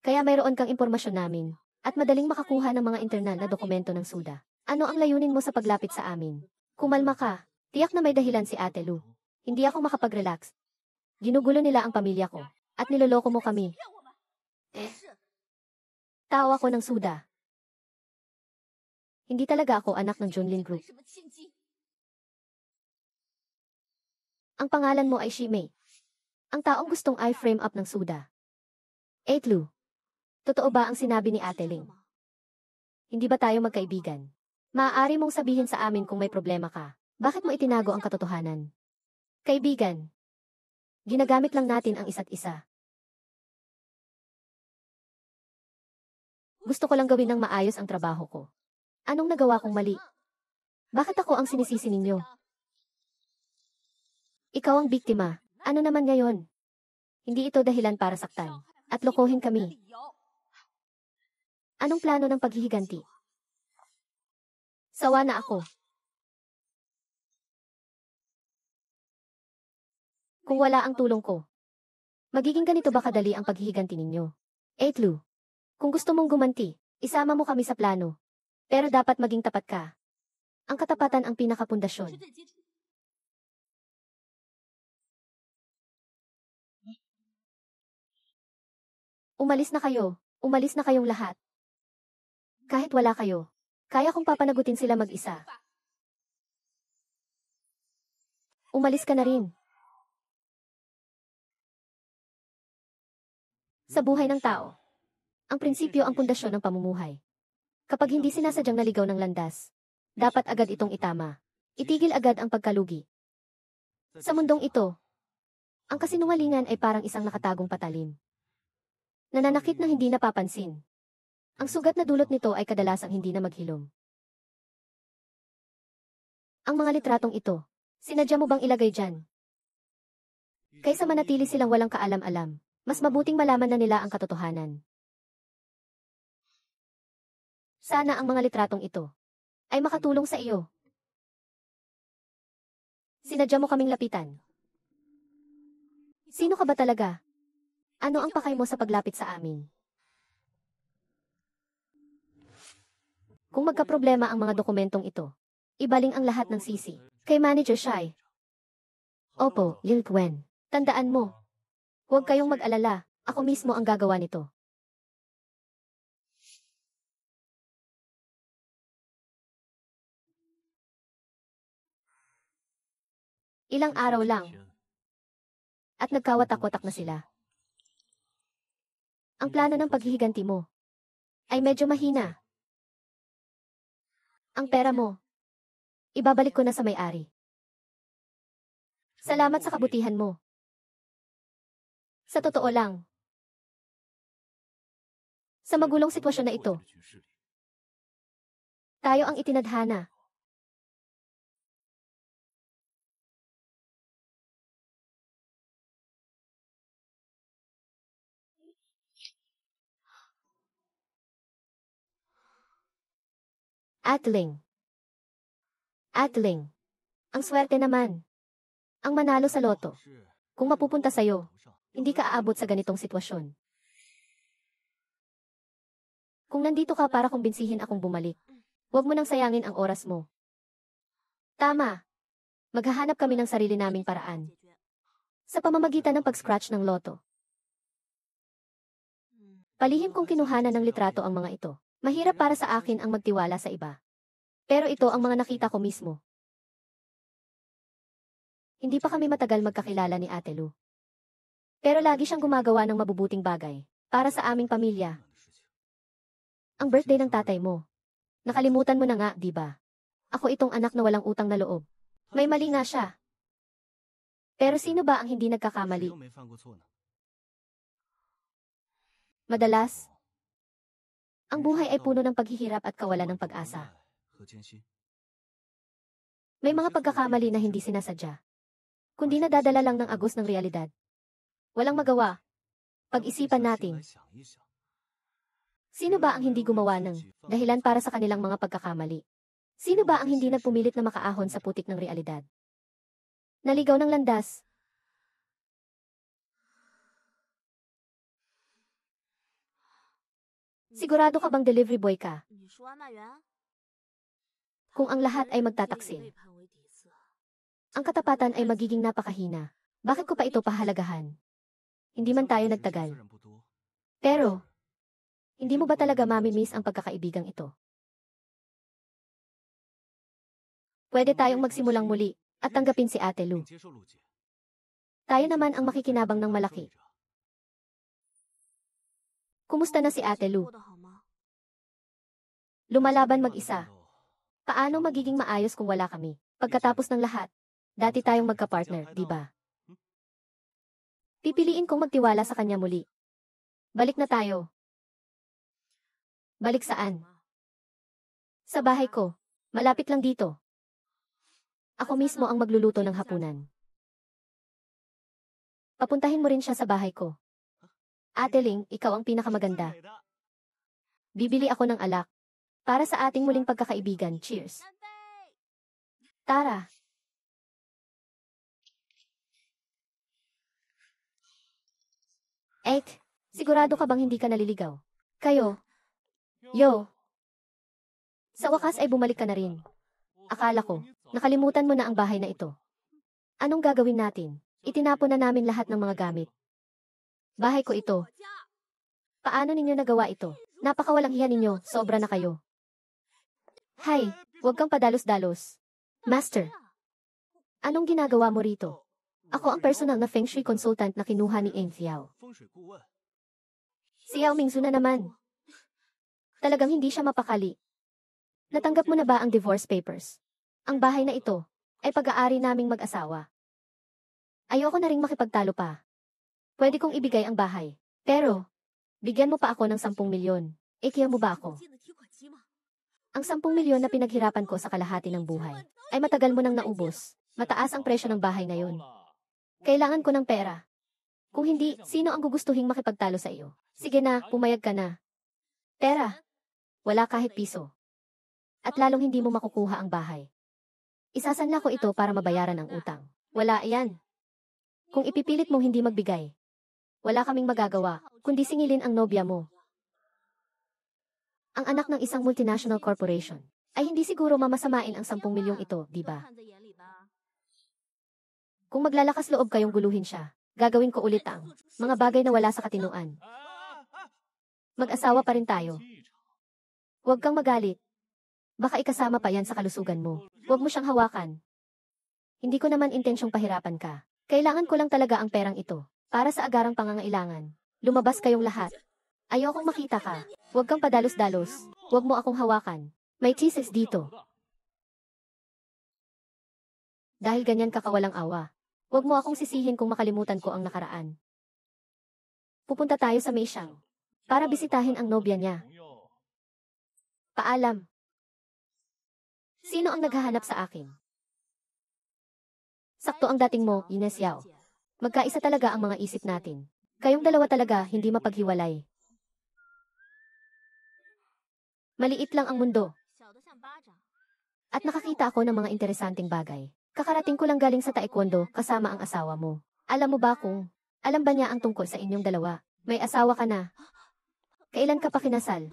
Kaya mayroon kang impormasyon namin, at madaling makakuha ng mga internal na dokumento ng Suda. Ano ang layunin mo sa paglapit sa amin? Kumalma ka. Tiyak na may dahilan si Ate Lu. Hindi ako makapag-relax. Ginugulo nila ang pamilya ko, at niloloko mo kami. Tao ako ng Suda. Hindi talaga ako anak ng Junlin Group. Ang pangalan mo ay Shimei. Ang taong gustong i-frame up ng Suda. Lu, totoo ba ang sinabi ni Ate Ling? Hindi ba tayo magkaibigan? Maaari mong sabihin sa amin kung may problema ka. Bakit mo itinago ang katotohanan? Kaibigan. Ginagamit lang natin ang isa't isa. Gusto ko lang gawin ng maayos ang trabaho ko. Anong nagawa kong mali? Bakit ako ang sinisisi ninyo? Ikaw ang biktima. Ano naman ngayon? Hindi ito dahilan para saktan. At lokohin kami. Anong plano ng paghihiganti? Sawa na ako. Kung wala ang tulong ko, magiging ganito ba kadali ang paghihiganti ninyo? Lu, kung gusto mong gumanti, isama mo kami sa plano. Pero dapat maging tapat ka. Ang katapatan ang pinakapundasyon. Umalis na kayo. Umalis na kayong lahat. Kahit wala kayo, kaya kong papanagutin sila mag-isa. Umalis ka na rin. Sa buhay ng tao, ang prinsipyo ang pundasyon ng pamumuhay. Kapag hindi sinasadyang naligaw ng landas, dapat agad itong itama. Itigil agad ang pagkalugi. Sa mundong ito, ang kasinungalingan ay parang isang nakatagong patalim. Nananakit na hindi napapansin. Ang sugat na dulot nito ay kadalasang hindi na maghilom. Ang mga litratong ito, sinadya mo bang ilagay dyan? Kaysa manatili silang walang kaalam-alam, mas mabuting malaman na nila ang katotohanan. Sana ang mga litratong ito ay makatulong sa iyo. Sinadya mo kaming lapitan. Sino ka ba talaga? Ano ang pakay mo sa paglapit sa amin? Kung magkaproblema ang mga dokumentong ito, ibaling ang lahat ng sisi kay Manager Shai. Opo, Lil Gwen. Tandaan mo. Huwag kayong mag-alala. Ako mismo ang gagawa nito. Ilang araw lang. At nagkawatak-watak na sila. Ang plano ng paghihiganti mo ay medyo mahina. Ang pera mo, ibabalik ko na sa may-ari. Salamat sa kabutihan mo. Sa totoo lang, sa magulong sitwasyon na ito, tayo ang itinadhana. Atling. Atling. Ang swerte naman. Ang manalo sa loto. Kung mapupunta sa'yo, hindi ka aabot sa ganitong sitwasyon. Kung nandito ka para kumbinsihin akong bumalik, huwag mo nang sayangin ang oras mo. Tama. Maghahanap kami ng sarili naming paraan. Sa pamamagitan ng pag-scratch ng loto. Palihim kong kinuhanan ng litrato ang mga ito. Mahirap para sa akin ang magtiwala sa iba. Pero ito ang mga nakita ko mismo. Hindi pa kami matagal magkakilala ni Ate Lu. Pero lagi siyang gumagawa ng mabubuting bagay para sa aming pamilya. Ang birthday ng tatay mo. Nakalimutan mo na nga, di ba? Ako itong anak na walang utang na loob. May mali nga siya. Pero sino ba ang hindi nagkakamali? Madalas, ang buhay ay puno ng paghihirap at kawalan ng pag-asa. May mga pagkakamali na hindi sinasadya, kundi nadadala lang ng agos ng realidad. Walang magawa. Pag-isipan natin. Sino ba ang hindi gumawa ng dahilan para sa kanilang mga pagkakamali? Sino ba ang hindi nagpumilit na makaahon sa putik ng realidad? Naligaw ng landas. Sigurado ka bang delivery boy ka? Kung ang lahat ay magtataksil, ang katapatan ay magiging napakahina. Bakit ko pa ito pahalagahan? Hindi man tayo nagtagal. Pero, hindi mo ba talaga mamimiss ang pagkakaibigang ito? Pwede tayong magsimulang muli at tanggapin si Ate Lu. Tayo naman ang makikinabang ng malaki. Kumusta na si Ate Lu? Lumalaban mag-isa. Paano magiging maayos kung wala kami? Pagkatapos ng lahat, dati tayong magka-partner, di ba? Pipiliin kong magtiwala sa kanya muli. Balik na tayo. Balik saan? Sa bahay ko. Malapit lang dito. Ako mismo ang magluluto ng hapunan. Papuntahin mo rin siya sa bahay ko. Ate Ling, ikaw ang pinakamaganda. Bibili ako ng alak. Para sa ating muling pagkakaibigan. Cheers. Tara. Sigurado ka bang hindi ka naliligaw? Kayo. Yo. Sa wakas ay bumalik ka na rin. Akala ko, nakalimutan mo na ang bahay na ito. Anong gagawin natin? Itinapon na namin lahat ng mga gamit. Bahay ko ito. Paano ninyo nagawa ito? Napakawalang hiya ninyo, sobra na kayo. Hay, huwag kang padalos-dalos. Master, anong ginagawa mo rito? Ako ang personal na Feng Shui consultant na kinuha ni Eng Xiao. Si Yao Mingzu na naman. Talagang hindi siya mapakali. Natanggap mo na ba ang divorce papers? Ang bahay na ito ay pag-aari naming mag-asawa. Ayoko na ring makipagtalo pa. Pwede kong ibigay ang bahay. Pero, bigyan mo pa ako ng 10 milyon. Kaya mo ba ako? Ang 10 milyon na pinaghirapan ko sa kalahati ng buhay ay matagal mo nang naubos. Mataas ang presyo ng bahay ngayon. Kailangan ko ng pera. Kung hindi, sino ang gugustuhing makipagtalo sa iyo? Sige na, pumayag ka na. Pera. Wala kahit piso. At lalong hindi mo makukuha ang bahay. Isasanla ko ito para mabayaran ang utang. Wala yan. Kung ipipilit mong hindi magbigay, wala kaming magagawa, kundi singilin ang nobya mo. Ang anak ng isang multinational corporation ay hindi siguro mamasamain ang 10 milyong ito, di ba? Kung maglalakas loob kayong guluhin siya, gagawin ko ulit ang mga bagay na wala sa katinuan. Mag-asawa pa rin tayo. Huwag kang magalit. Baka ikasama pa yan sa kalusugan mo. Huwag mo siyang hawakan. Hindi ko naman intensyong pahirapan ka. Kailangan ko lang talaga ang perang ito para sa agarang pangangailangan. Lumabas kayong lahat. Ayokong makita ka. Huwag kang padalos-dalos. Huwag mo akong hawakan. May thesis dito. Dahil ganyan ka kawalang awa. Huwag mo akong sisihin kung makalimutan ko ang nakaraan. Pupunta tayo sa Meishang para bisitahin ang nobya niya. Paalam. Sino ang naghahanap sa akin? Sakto ang dating mo, Ines Yao. Magkaisa talaga ang mga isip natin. Kayong dalawa talaga hindi mapaghiwalay. Maliit lang ang mundo. At nakakita ako ng mga interesanting bagay. Kakarating ko lang galing sa taekwondo kasama ang asawa mo. Alam mo ba alam ba niya ang tungkol sa inyong dalawa? May asawa ka na. Kailan ka pa kinasal?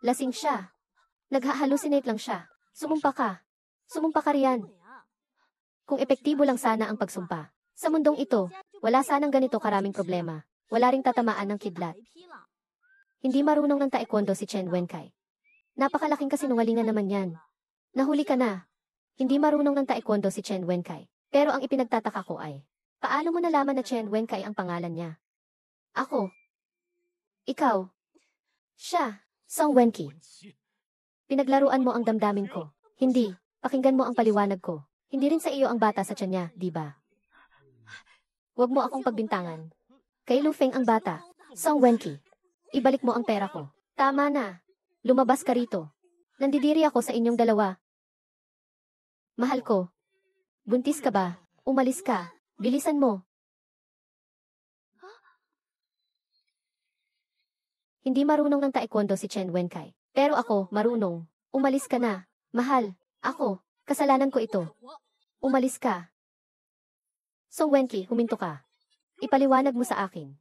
Lasing siya. Nagha-hallucinate lang siya. Sumumpa ka. Sumumpa ka riyan. Kung epektibo lang sana ang pagsumpa. Sa mundong ito, wala sanang ganito karaming problema. Wala ring tatamaan ng kidlat. Hindi marunong ng taekwondo si Chen Wenkai. Napakalaking kasinungalingan naman yan. Nahuli ka na. Hindi marunong ng taekwondo si Chen Wenkai. Pero ang ipinagtataka ko ay, paano mo nalaman na Chen Wenkai ang pangalan niya? Ako. Ikaw. Siya. Song Wenki. Pinaglaruan mo ang damdamin ko. Hindi. Pakinggan mo ang paliwanag ko. Hindi rin sa iyo ang bata sa tiyan niya, di ba? Huwag mo akong pagbintangan. Kay Lu Feng ang bata. Song Wenki. Ibalik mo ang pera ko. Tama na. Lumabas ka rito. Nandidiri ako sa inyong dalawa. Mahal ko. Buntis ka ba? Umalis ka. Bilisan mo. Hindi marunong ng taekwondo si Chen Wenkai. Pero ako, marunong. Umalis ka na. Mahal. Ako. Kasalanan ko ito. Umalis ka. Song Wenki, huminto ka. Ipaliwanag mo sa akin.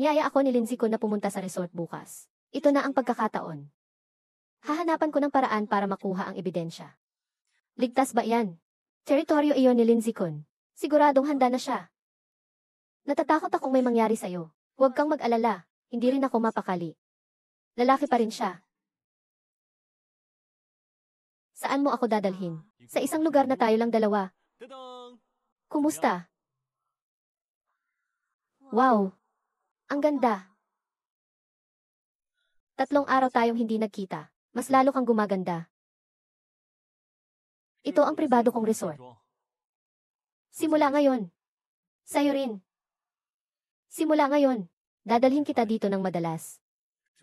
Niyaya ako ni Lindsay ko na pumunta sa resort bukas. Ito na ang pagkakataon. Hahanapan ko ng paraan para makuha ang ebidensya. Ligtas ba yan? Teritoryo iyon ni Lindsay Kun. Siguradong handa na siya. Natatakot akong may mangyari sa'yo. Huwag kang mag-alala. Hindi rin ako mapakali. Lalaki pa rin siya. Saan mo ako dadalhin? Sa isang lugar na tayo lang dalawa. Kumusta? Wow! Ang ganda! 3 araw tayong hindi nagkita. Mas lalo kang gumaganda. Ito ang pribado kong resort. Simula ngayon. Sa'yo rin. Simula ngayon. Dadalhin kita dito ng madalas.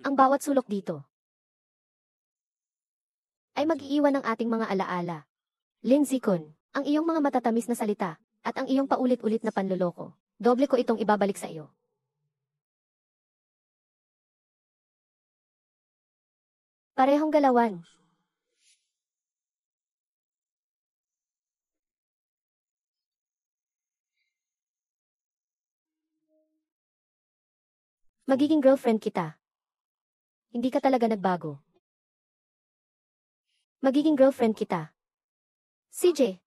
Ang bawat sulok dito ay mag-iiwan ng ating mga alaala. Lindsay Kun, ang iyong mga matatamis na salita at ang iyong paulit-ulit na panloloko. Doble ko itong ibabalik sa iyo. Parehong galawan. Magiging girlfriend kita. Hindi ka talaga nagbago. Magiging girlfriend kita. CJ.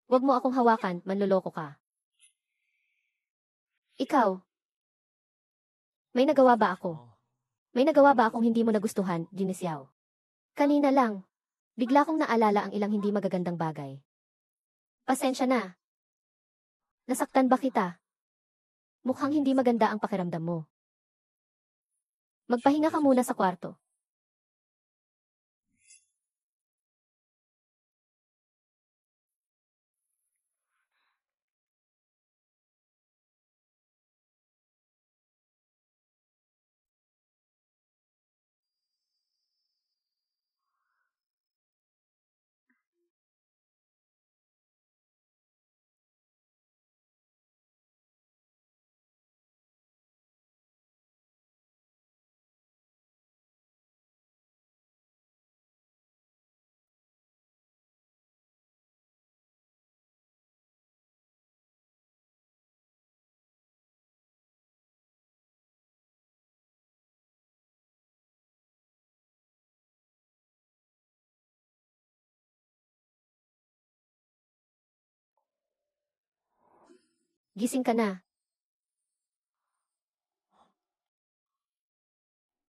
Huwag mo akong hawakan, manloloko ka. Ikaw. May nagawa ba ako? May nagawa ba akong hindi mo nagustuhan, Gines Yao? Kanina lang. Bigla kong naalala ang ilang hindi magagandang bagay. Pasensya na. Nasaktan ba kita? Mukhang hindi maganda ang pakiramdam mo. Magpahinga ka muna sa kwarto. Gising ka na.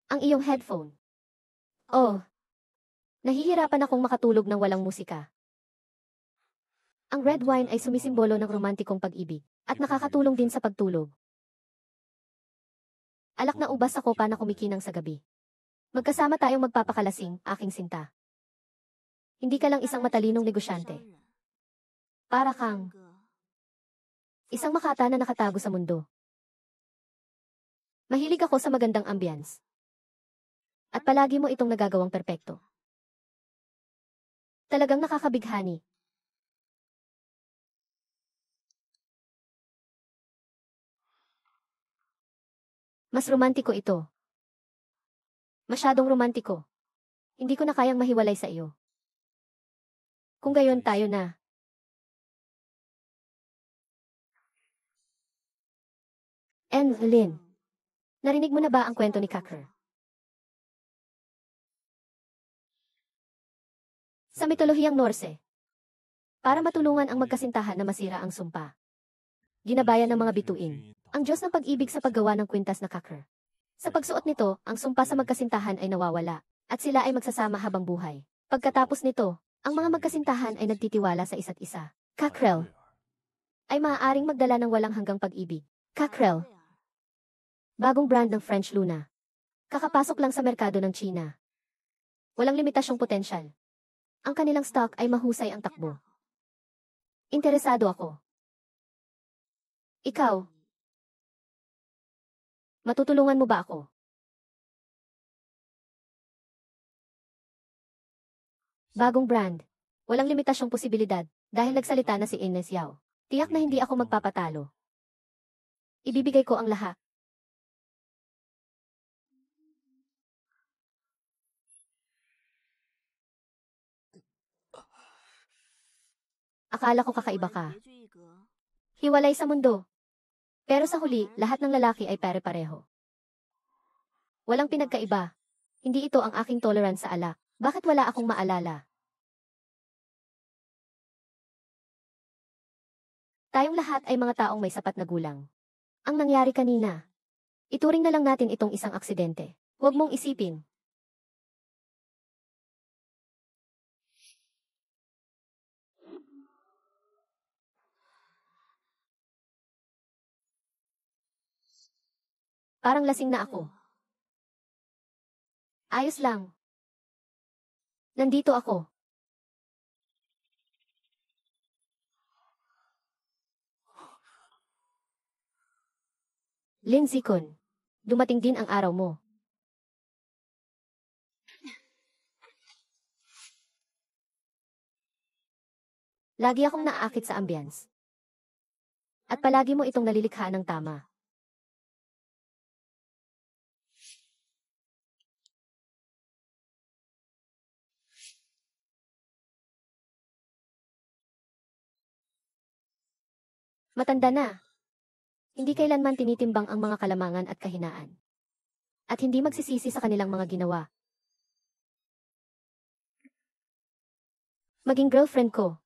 Ang iyong headphone. Oh, nahihirapan akong makatulog ng walang musika. Ang red wine ay sumisimbolo ng romantikong pag-ibig at nakakatulong din sa pagtulog. Alak na ubas ako pa na kumikinang sa gabi. Magkasama tayong magpapakalasing, aking sinta. Hindi ka lang isang matalinong negosyante. Para kang isang makata na nakatago sa mundo. Mahilig ako sa magandang ambience. At palagi mo itong nagagawang perpekto. Talagang nakakabighani. Mas romantiko ito. Masyadong romantiko. Hindi ko na kayang mahiwalay sa iyo. Kung gayon tayo na. And Lynn, narinig mo na ba ang kwento ni Kaker? Sa mitolohiyang Norse, para matulungan ang magkasintahan na masira ang sumpa, ginabayan ng mga bituin ang Diyos ng pag-ibig sa paggawa ng kwintas na Kaker. Sa pagsuot nito, ang sumpa sa magkasintahan ay nawawala, at sila ay magsasama habang buhay. Pagkatapos nito, ang mga magkasintahan ay nagtitiwala sa isa't isa. Kakrel ay maaaring magdala ng walang hanggang pag-ibig. Kakrel, bagong brand ng French Luna. Kakapasok lang sa merkado ng China. Walang limitasyong potensyal. Ang kanilang stock ay mahusay ang takbo. Interesado ako. Ikaw, matutulungan mo ba ako? Bagong brand. Walang limitasyong posibilidad dahil nagsalita na si Ines Yao. Tiyak na hindi ako magpapatalo. Ibibigay ko ang lahat. Akala ko kakaiba ka. Hiwalay sa mundo. Pero sa huli, lahat ng lalaki ay pare-pareho. Walang pinagkaiba. Hindi ito ang aking tolerance sa alak. Bakit wala akong maalala? Tayong lahat ay mga taong may sapat na gulang. Ang nangyari kanina. Ituring na lang natin itong isang aksidente. Huwag mong isipin. Parang lasing na ako. Ayos lang. Nandito ako. Lindsay Kun, dumating din ang araw mo. Lagi akong naaakit sa ambience. At palagi mo itong nalilikha ng tama. Matanda na. Hindi kailanman tinitimbang ang mga kalamangan at kahinaan. At hindi magsisisi sa kanilang mga ginawa. Maging girlfriend ko.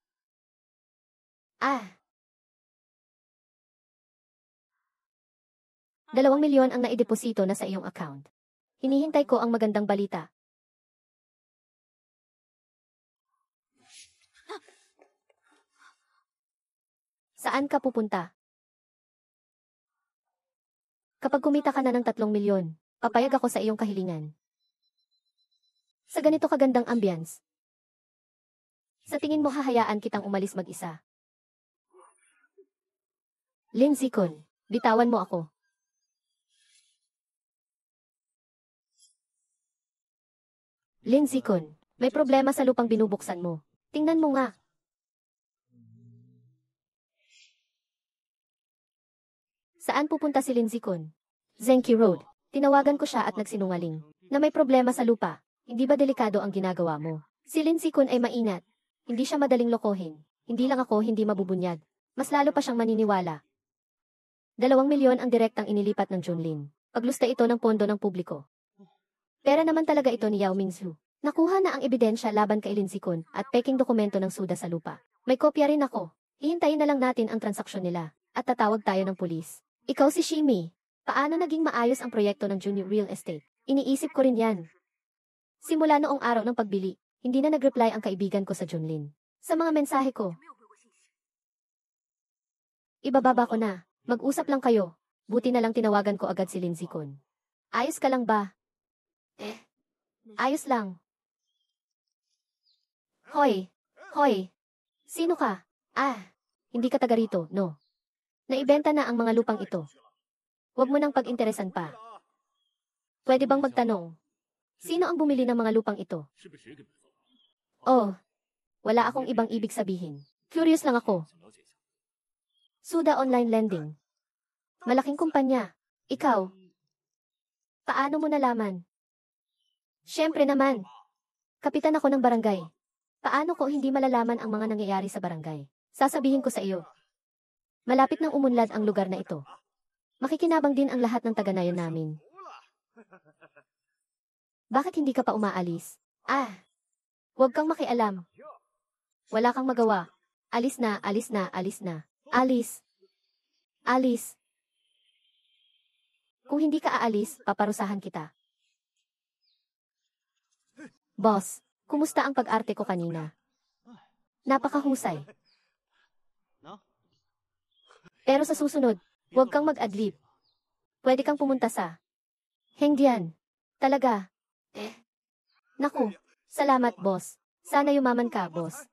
2 milyon ang naideposito na sa iyong account. Hinihintay ko ang magandang balita. Saan ka pupunta? Kapag kumita ka na ng 3 milyon, papayag ako sa iyong kahilingan. Sa ganito kagandang ambience. Sa tingin mo hahayaan kitang umalis mag-isa? Lindsay Kun, bitawan mo ako. Lindsay Kun, may problema sa lupang binubuksan mo. Tingnan mo nga. Saan pupunta si Lindsay Kun? Zenki Road. Tinawagan ko siya at nagsinungaling na may problema sa lupa. Hindi ba delikado ang ginagawa mo? Si Lindsay Kun ay mainat. Hindi siya madaling lokohin. Hindi lang ako hindi mabubunyag. Mas lalo pa siyang maniniwala. 2 milyon ang direktang inilipat ng Junlin. Paglusta ito ng pondo ng publiko. Pera naman talaga ito ni Yao Mingzu. Nakuha na ang ebidensya laban kay Lindsay Kun at peking dokumento ng suda sa lupa. May kopya rin ako. Hihintayin na lang natin ang transaksyon nila at tatawag tayo ng pulis. Ikaw si Shimi. Paano naging maayos ang proyekto ng Junior Real Estate? Iniisip ko rin yan. Simula noong araw ng pagbili, hindi na nag-reply ang kaibigan ko sa Junlin. Sa mga mensahe ko, ibababa ko na. Mag-usap lang kayo. Buti na lang tinawagan ko agad si Lindsay Kun. Ayos ka lang ba? Ayos lang. Hoy! Hoy! Sino ka? Hindi ka taga rito, no? Naibenta na ang mga lupang ito. Huwag mo nang pag-interesan pa. Pwede bang magtanong? Sino ang bumili ng mga lupang ito? Oh, wala akong ibang ibig sabihin. Curious lang ako. Suda Online Lending. Malaking kumpanya. Ikaw. Paano mo nalaman? Siyempre naman. Kapitan ako ng barangay. Paano ko hindi malalaman ang mga nangyayari sa barangay? Sasabihin ko sa iyo. Malapit nang umunlad ang lugar na ito. Makikinabang din ang lahat ng taga-nayon namin. Bakit hindi ka pa umaalis? Huwag kang makialam. Wala kang magawa. Alis na, alis na, alis na. Alis. Alis. Kung hindi ka aalis, paparusahan kita. Boss, kumusta ang pag-arte ko kanina? Napakahusay. Pero sa susunod, huwag kang mag-adlib. Pwede kang pumunta sa Hengdian. Talaga. Naku, salamat boss. Sana yumaman ka, boss.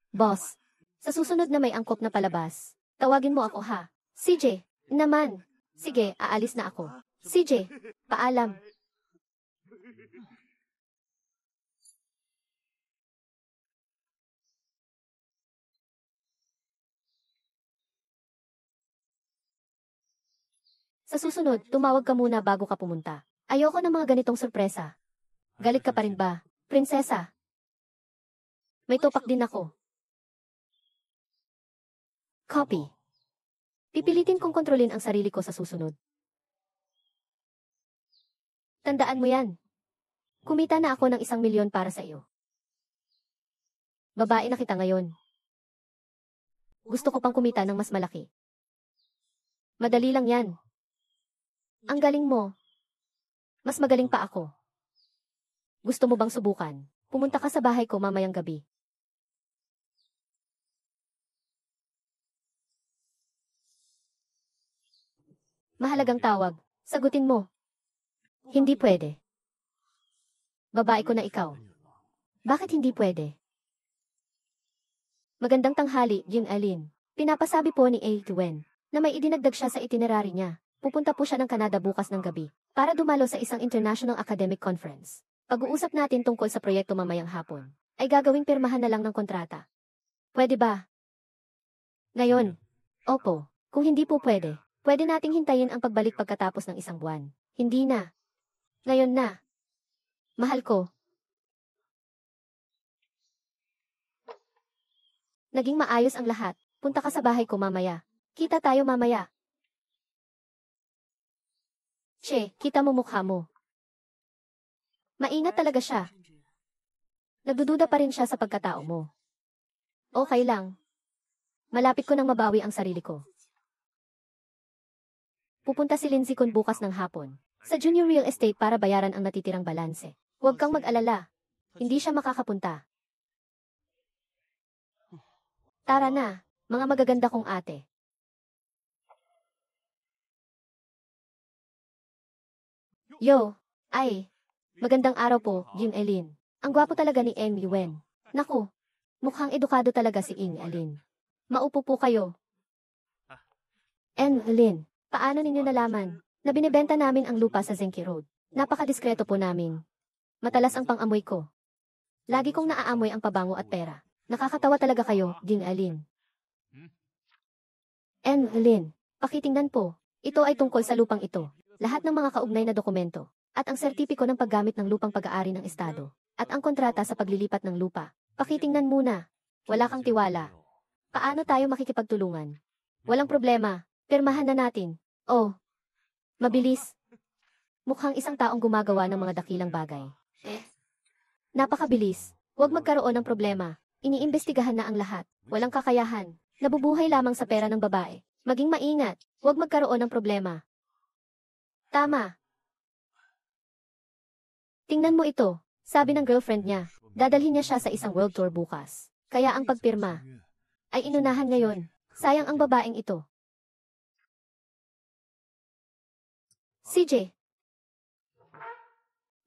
Boss, sa susunod na may angkop na palabas, tawagin mo ako ha. CJ, naman. Sige, aalis na ako. CJ, paalam. Sa susunod, tumawag ka muna bago ka pumunta. Ayoko ng mga ganitong sorpresa. Galit ka pa rin ba, prinsesa? May topak din ako. Copy. Pipilitin kong kontrolin ang sarili ko sa susunod. Tandaan mo yan. Kumita na ako ng 1,000,000 para sa iyo. Babae na kita ngayon. Gusto ko pang kumita ng mas malaki. Madali lang yan. Ang galing mo. Mas magaling pa ako. Gusto mo bang subukan? Pumunta ka sa bahay ko mamayang gabi. Mahalagang tawag. Sagutin mo. Hindi pwede. Babae ko na ikaw. Bakit hindi pwede? Magandang tanghali, Jing Alin. Pinapasabi po ni A. Gwen na may idinagdag siya sa itinerary niya. Pupunta po siya ng Canada bukas ng gabi para dumalo sa isang international academic conference. Pag-uusap natin tungkol sa proyekto mamayang hapon ay gagawing pirmahan na lang ng kontrata. Pwede ba? Ngayon? Opo. Kung hindi po pwede, pwede nating hintayin ang pagbalik pagkatapos ng 1 buwan. Hindi na. Ngayon na. Mahal ko. Naging maayos ang lahat. Punta ka sa bahay ko mamaya. Kita tayo mamaya. Che, kita mo mukha mo. Maingat talaga siya. Nagdududa pa rin siya sa pagkatao mo. Okay lang. Malapit ko nang mabawi ang sarili ko. Pupunta si Lindsay Kun bukas ng hapon sa Junior Real Estate para bayaran ang natitirang balanse. Huwag kang mag-alala. Hindi siya makakapunta. Tara na, mga magaganda kong ate. Yo, magandang araw po, Jing Elin. Ang gwapo talaga ni Eng Yuen. Naku, mukhang edukado talaga si Ing Alin. Maupo po kayo. Eng Alin, paano ninyo nalaman na binibenta namin ang lupa sa Zenki Road? Napakadiskreto po namin. Matalas ang pang-amoy ko. Lagi kong naaamoy ang pabango at pera. Nakakatawa talaga kayo, Jing Alin. Eng Alin, pakitingnan po. Ito ay tungkol sa lupang ito. Lahat ng mga kaugnay na dokumento, at ang sertipiko ng paggamit ng lupang pag-aari ng Estado, at ang kontrata sa paglilipat ng lupa. Pakitingnan muna. Wala kang tiwala. Paano tayo makikipagtulungan? Walang problema. Pirmahan na natin. Oh. Mabilis. Mukhang isang taong gumagawa ng mga dakilang bagay. Napakabilis. Huwag magkaroon ng problema. Iniimbestigahan na ang lahat. Walang kakayahan. Nabubuhay lamang sa pera ng babae. Maging maingat. Huwag magkaroon ng problema. Tama. Tingnan mo ito, sabi ng girlfriend niya. Dadalhin niya siya sa isang world tour bukas. Kaya ang pagpirma ay inunahan ngayon. Sayang ang babaeng ito. CJ.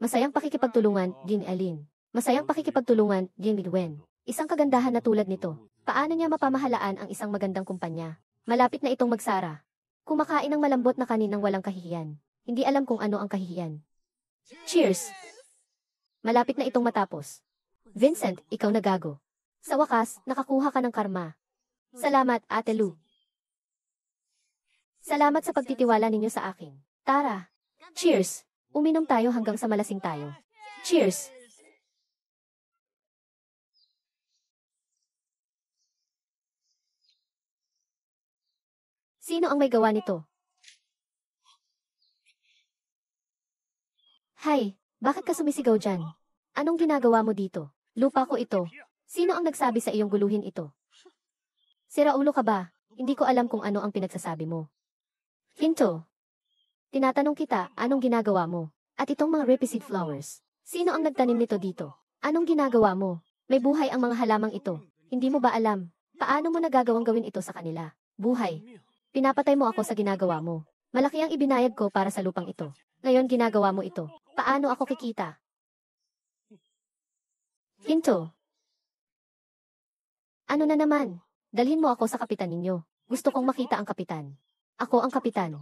Masayang pakikipagtulungan, Ging Alin. Masayang pakikipagtulungan, Ging Wen. Isang kagandahan na tulad nito. Paano niya mapamahalaan ang isang magandang kumpanya? Malapit na itong magsara. Kumakain ng malambot na kanin ng walang kahihiyan. Hindi alam kung ano ang kahihiyan. Cheers! Malapit na itong matapos. Vincent, ikaw na gago. Sa wakas, nakakuha ka ng karma. Salamat, Ate Lou. Salamat sa pagtitiwala ninyo sa akin. Tara. Cheers! Uminom tayo hanggang sa malasing tayo. Cheers! Sino ang may gawa nito? Hay, bakit ka sumisigaw dyan? Anong ginagawa mo dito? Lupa ko ito. Sino ang nagsabi sa iyong guluhin ito? Siraulo ka ba? Hindi ko alam kung ano ang pinagsasabi mo. Hinto. Tinatanong kita, anong ginagawa mo? At itong mga repised flowers. Sino ang nagtanim nito dito? Anong ginagawa mo? May buhay ang mga halamang ito. Hindi mo ba alam? Paano mo nagagawang gawin ito sa kanila? Buhay. Pinapatay mo ako sa ginagawa mo. Malaki ang ibinayad ko para sa lupang ito. Ngayon ginagawa mo ito. Paano ako kikita? Hinto. Ano na naman? Dalhin mo ako sa kapitan ninyo. Gusto kong makita ang kapitan. Ako ang kapitan.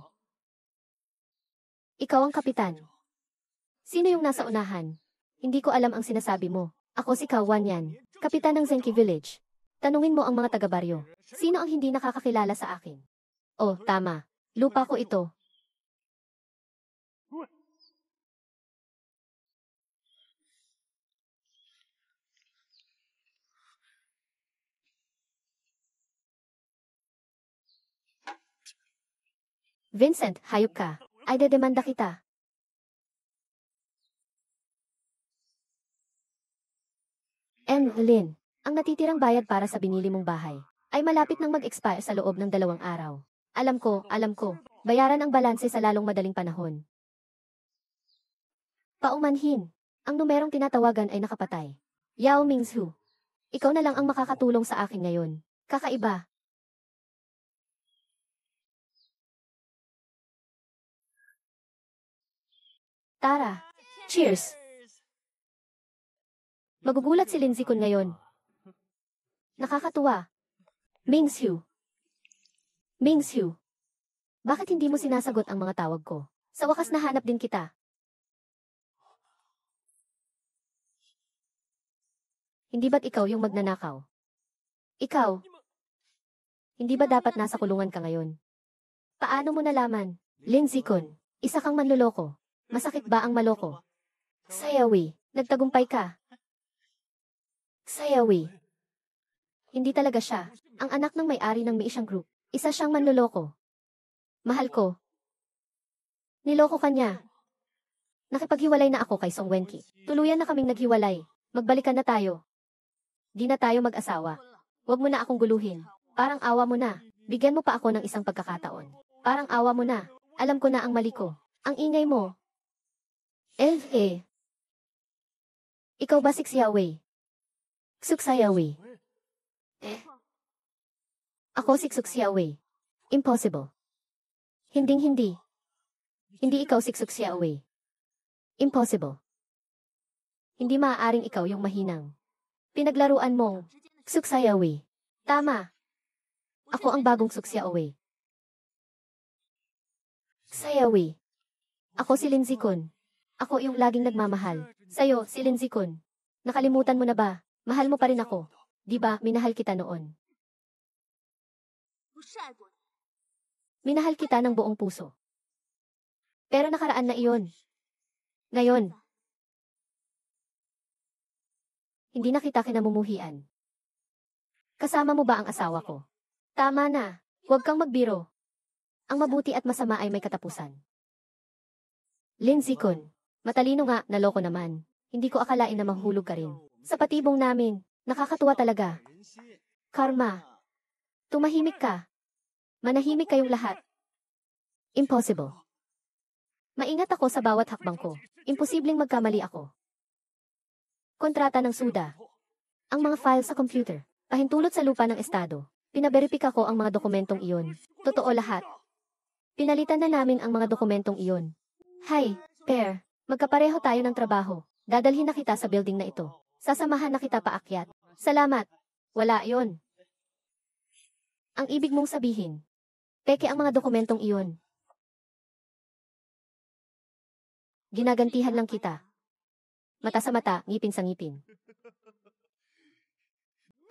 Ikaw ang kapitan. Sino yung nasa unahan? Hindi ko alam ang sinasabi mo. Ako si Kawan yan. Kapitan ng Zenki Village. Tanungin mo ang mga taga-baryo. Sino ang hindi nakakakilala sa akin? Oh, tama. Lupa ko ito. Vincent, hayop ka. Ay dedemanda kita. Lynn, ang natitirang bayad para sa binili mong bahay ay malapit nang mag-expire sa loob ng 2 araw. Alam ko. Bayaran ang balanse sa lalong madaling panahon. Paumanhin. Ang numerong tinatawagan ay nakapatay. Yao Mingzhu. Ikaw na lang ang makakatulong sa akin ngayon. Kakaiba. Tara. Cheers! Magugulat si Lindsay Kun ngayon. Nakakatuwa. Mingzhu. Bakit hindi mo sinasagot ang mga tawag ko? Sa wakas nahanap din kita. Hindi ba't ikaw yung magnanakaw? Ikaw? Hindi ba dapat nasa kulungan ka ngayon? Paano mo nalaman? Lindsay Kun, isa kang manloloko. Masakit ba ang maloko? Sayawi, nagtagumpay ka. Sayawi. Hindi talaga siya. Ang anak ng may-ari ng Meishang Group. Isa siyang manloloko. Mahal ko. Niloko ka niya. Nakipaghiwalay na ako kay Song Wenki. Tuluyan na kaming naghiwalay. Magbalikan na tayo. Di na tayo mag-asawa. Huwag mo na akong guluhin. Parang awa mo na. Bigyan mo pa ako ng isang pagkakataon. Parang awa mo na. Alam ko na ang mali ko. Ang ingay mo. Ikaw ba si Xiaowei? Xiaowei. Ako si Xiaowei. Impossible. Hindi. Hindi ikaw si Xiaowei. Impossible. Hindi maaaring ikaw yung mahinang. Pinaglaruan mong Xiaowei. Tama. Ako ang bagong Xiaowei. Xiaowei. Ako si Lindsay Kun. Ako yung laging nagmamahal. Sa'yo, si Lindsay Kun. Nakalimutan mo na ba? Mahal mo pa rin ako. Di ba, minahal kita noon. Minahal kita ng buong puso. Pero nakaraan na iyon. Ngayon, hindi na kita kinamumuhian. Kasama mo ba ang asawa ko? Tama na. Huwag kang magbiro. Ang mabuti at masama ay may katapusan. Lindsay Kun, matalino nga, naloko naman. Hindi ko akalain na mahulog ka rin. Sa patibong namin, nakakatuwa talaga. Karma. Tumahimik ka. Manahimik kayong lahat. Impossible. Maingat ako sa bawat hakbang ko. Imposibleng magkamali ako. Kontrata ng SUDA. Ang mga file sa computer. Pahintulot sa lupa ng estado. Pinaberipika ko ang mga dokumentong iyon. Totoo lahat. Pinalitan na namin ang mga dokumentong iyon. Hi, Pear. Magkapareho tayo ng trabaho. Dadalhin na kita sa building na ito. Sasamahan na kita paakyat. Salamat. Wala yon. Ang ibig mong sabihin. Peke ang mga dokumentong iyon. Ginagantihan lang kita. Mata sa mata, ngipin sa ngipin.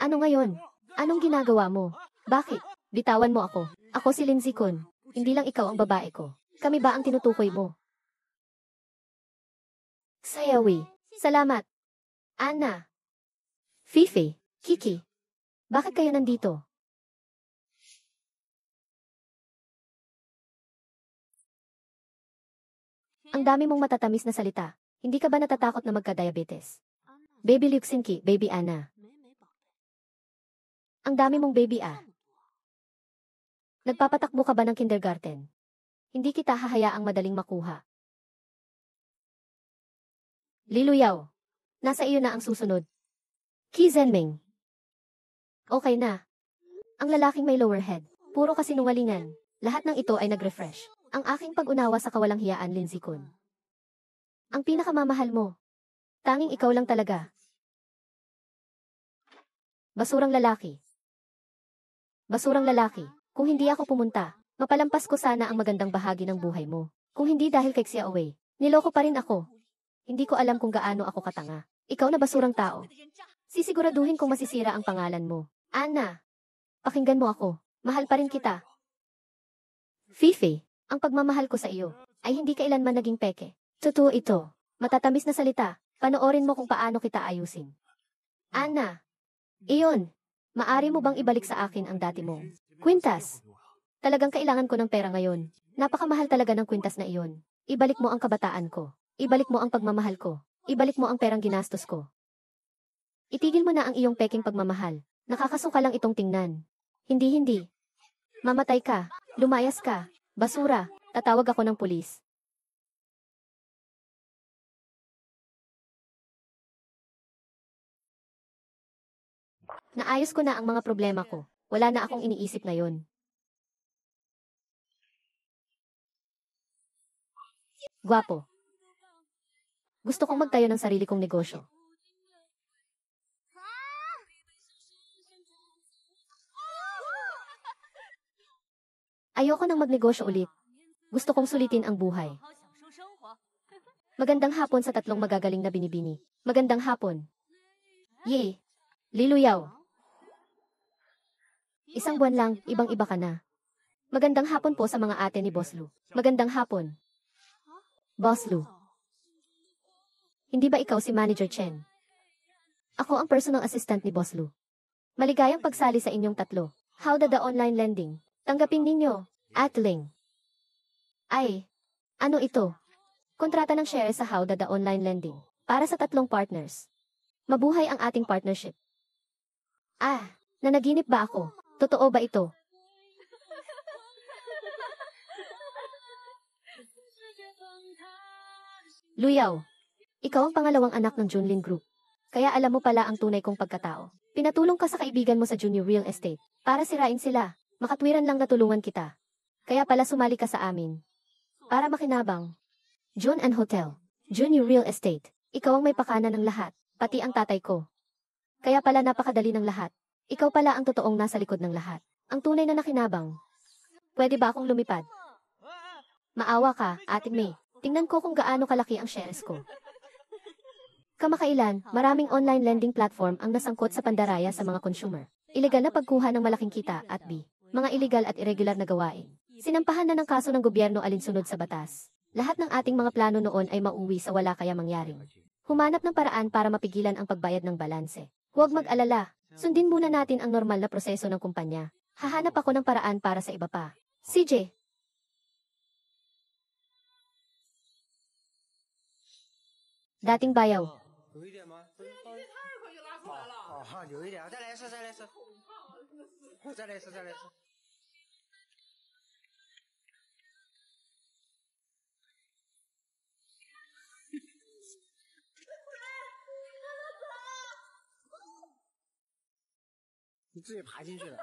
Ano ngayon? Anong ginagawa mo? Bakit? Bitawan mo ako. Ako si Lindsay Kun. Hindi lang ikaw ang babae ko. Kami ba ang tinutukoy mo? Sayawi. Salamat. Anna. Fifi. Kiki. Bakit kayo nandito? Ang dami mong matatamis na salita. Hindi ka ba natatakot na magka-diabetes? Baby Luxinki, baby Anna. Ang dami mong baby Nagpapatakbo ka ba ng kindergarten? Hindi kita hahayaang madaling makuha. Liluyaw. Nasa iyo na ang susunod. Ki Zenming. Okay na. Ang lalaking may lower head. Puro kasinungalingan. Lahat ng ito ay nag-refresh. Ang aking pag-unawa sa kawalang hiyaan, Lindsay Kun. Ang pinakamamahal mo. Tanging ikaw lang talaga. Basurang lalaki. Basurang lalaki. Kung hindi ako pumunta, mapalampas ko sana ang magandang bahagi ng buhay mo. Kung hindi dahil kay Xiaowei, niloko pa rin ako. Hindi ko alam kung gaano ako katanga. Ikaw na basurang tao. Sisiguraduhin kong masisira ang pangalan mo. Anna, pakinggan mo ako. Mahal pa rin kita. Fifi, ang pagmamahal ko sa iyo ay hindi kailanman naging peke. Totoo ito. Matatamis na salita. Panoorin mo kung paano kita ayusin. Anna, iyon. Maari mo bang ibalik sa akin ang dati mong kwintas? Talagang kailangan ko ng pera ngayon. Napakamahal talaga ng kwintas na iyon. Ibalik mo ang kabataan ko. Ibalik mo ang pagmamahal ko. Ibalik mo ang perang ginastos ko. Itigil mo na ang iyong peking pagmamahal. Nakakasuka lang itong tingnan. Hindi. Mamatay ka. Lumayas ka. Basura. Tatawag ako ng pulis. Naayos ko na ang mga problema ko. Wala na akong iniisip ngayon. Gwapo. Gusto kong magtayo ng sarili kong negosyo. Ayoko nang magnegosyo ulit. Gusto kong sulitin ang buhay. Magandang hapon sa tatlong magagaling na binibini. Magandang hapon. Yee. Liluyaw. Isang buwan lang, ibang-iba ka na. Magandang hapon po sa mga ate ni Boss Lu. Magandang hapon. Boss Lu. Hindi ba ikaw si Manager Chen? Ako ang personal assistant ni Boss Lu. Maligayang pagsali sa inyong tatlo. How the online lending? Tanggapin ninyo. Atling. Ay. Ano ito? Kontrata ng share sa How the online lending. Para sa tatlong partners. Mabuhay ang ating partnership. Nanaginip ba ako? Totoo ba ito? Luyaw. Ikaw ang pangalawang anak ng Junlin Group. Kaya alam mo pala ang tunay kong pagkatao. Pinatulong ka sa kaibigan mo sa Junior Real Estate. Para sirain sila. Makatwiran lang natulungan kita. Kaya pala sumali ka sa amin. Para makinabang. Jun and Hotel. Junior Real Estate. Ikaw ang may pakana ng lahat. Pati ang tatay ko. Kaya pala napakadali ng lahat. Ikaw pala ang totoong nasa likod ng lahat. Ang tunay na nakinabang. Pwede ba akong lumipad? Maawa ka, Ate May. Tingnan ko kung gaano kalaki ang shares ko. Kamakailan, maraming online lending platform ang nasangkot sa pandaraya sa mga consumer. Ilegal na pagkuha ng malaking kita at mga illegal at irregular na gawain. Sinampahan na ng kaso ng gobyerno alinsunod sa batas. Lahat ng ating mga plano noon ay mauwi sa wala kaya mangyaring. Humanap ng paraan para mapigilan ang pagbayad ng balanse. Huwag mag-alala. Sundin muna natin ang normal na proseso ng kumpanya. Hahanap ako ng paraan para sa iba pa. CJ. Dating bayaw.
有一点吗？好，有一点，再来一次，再来一次，再来一次，再来一次。你自己爬进去了。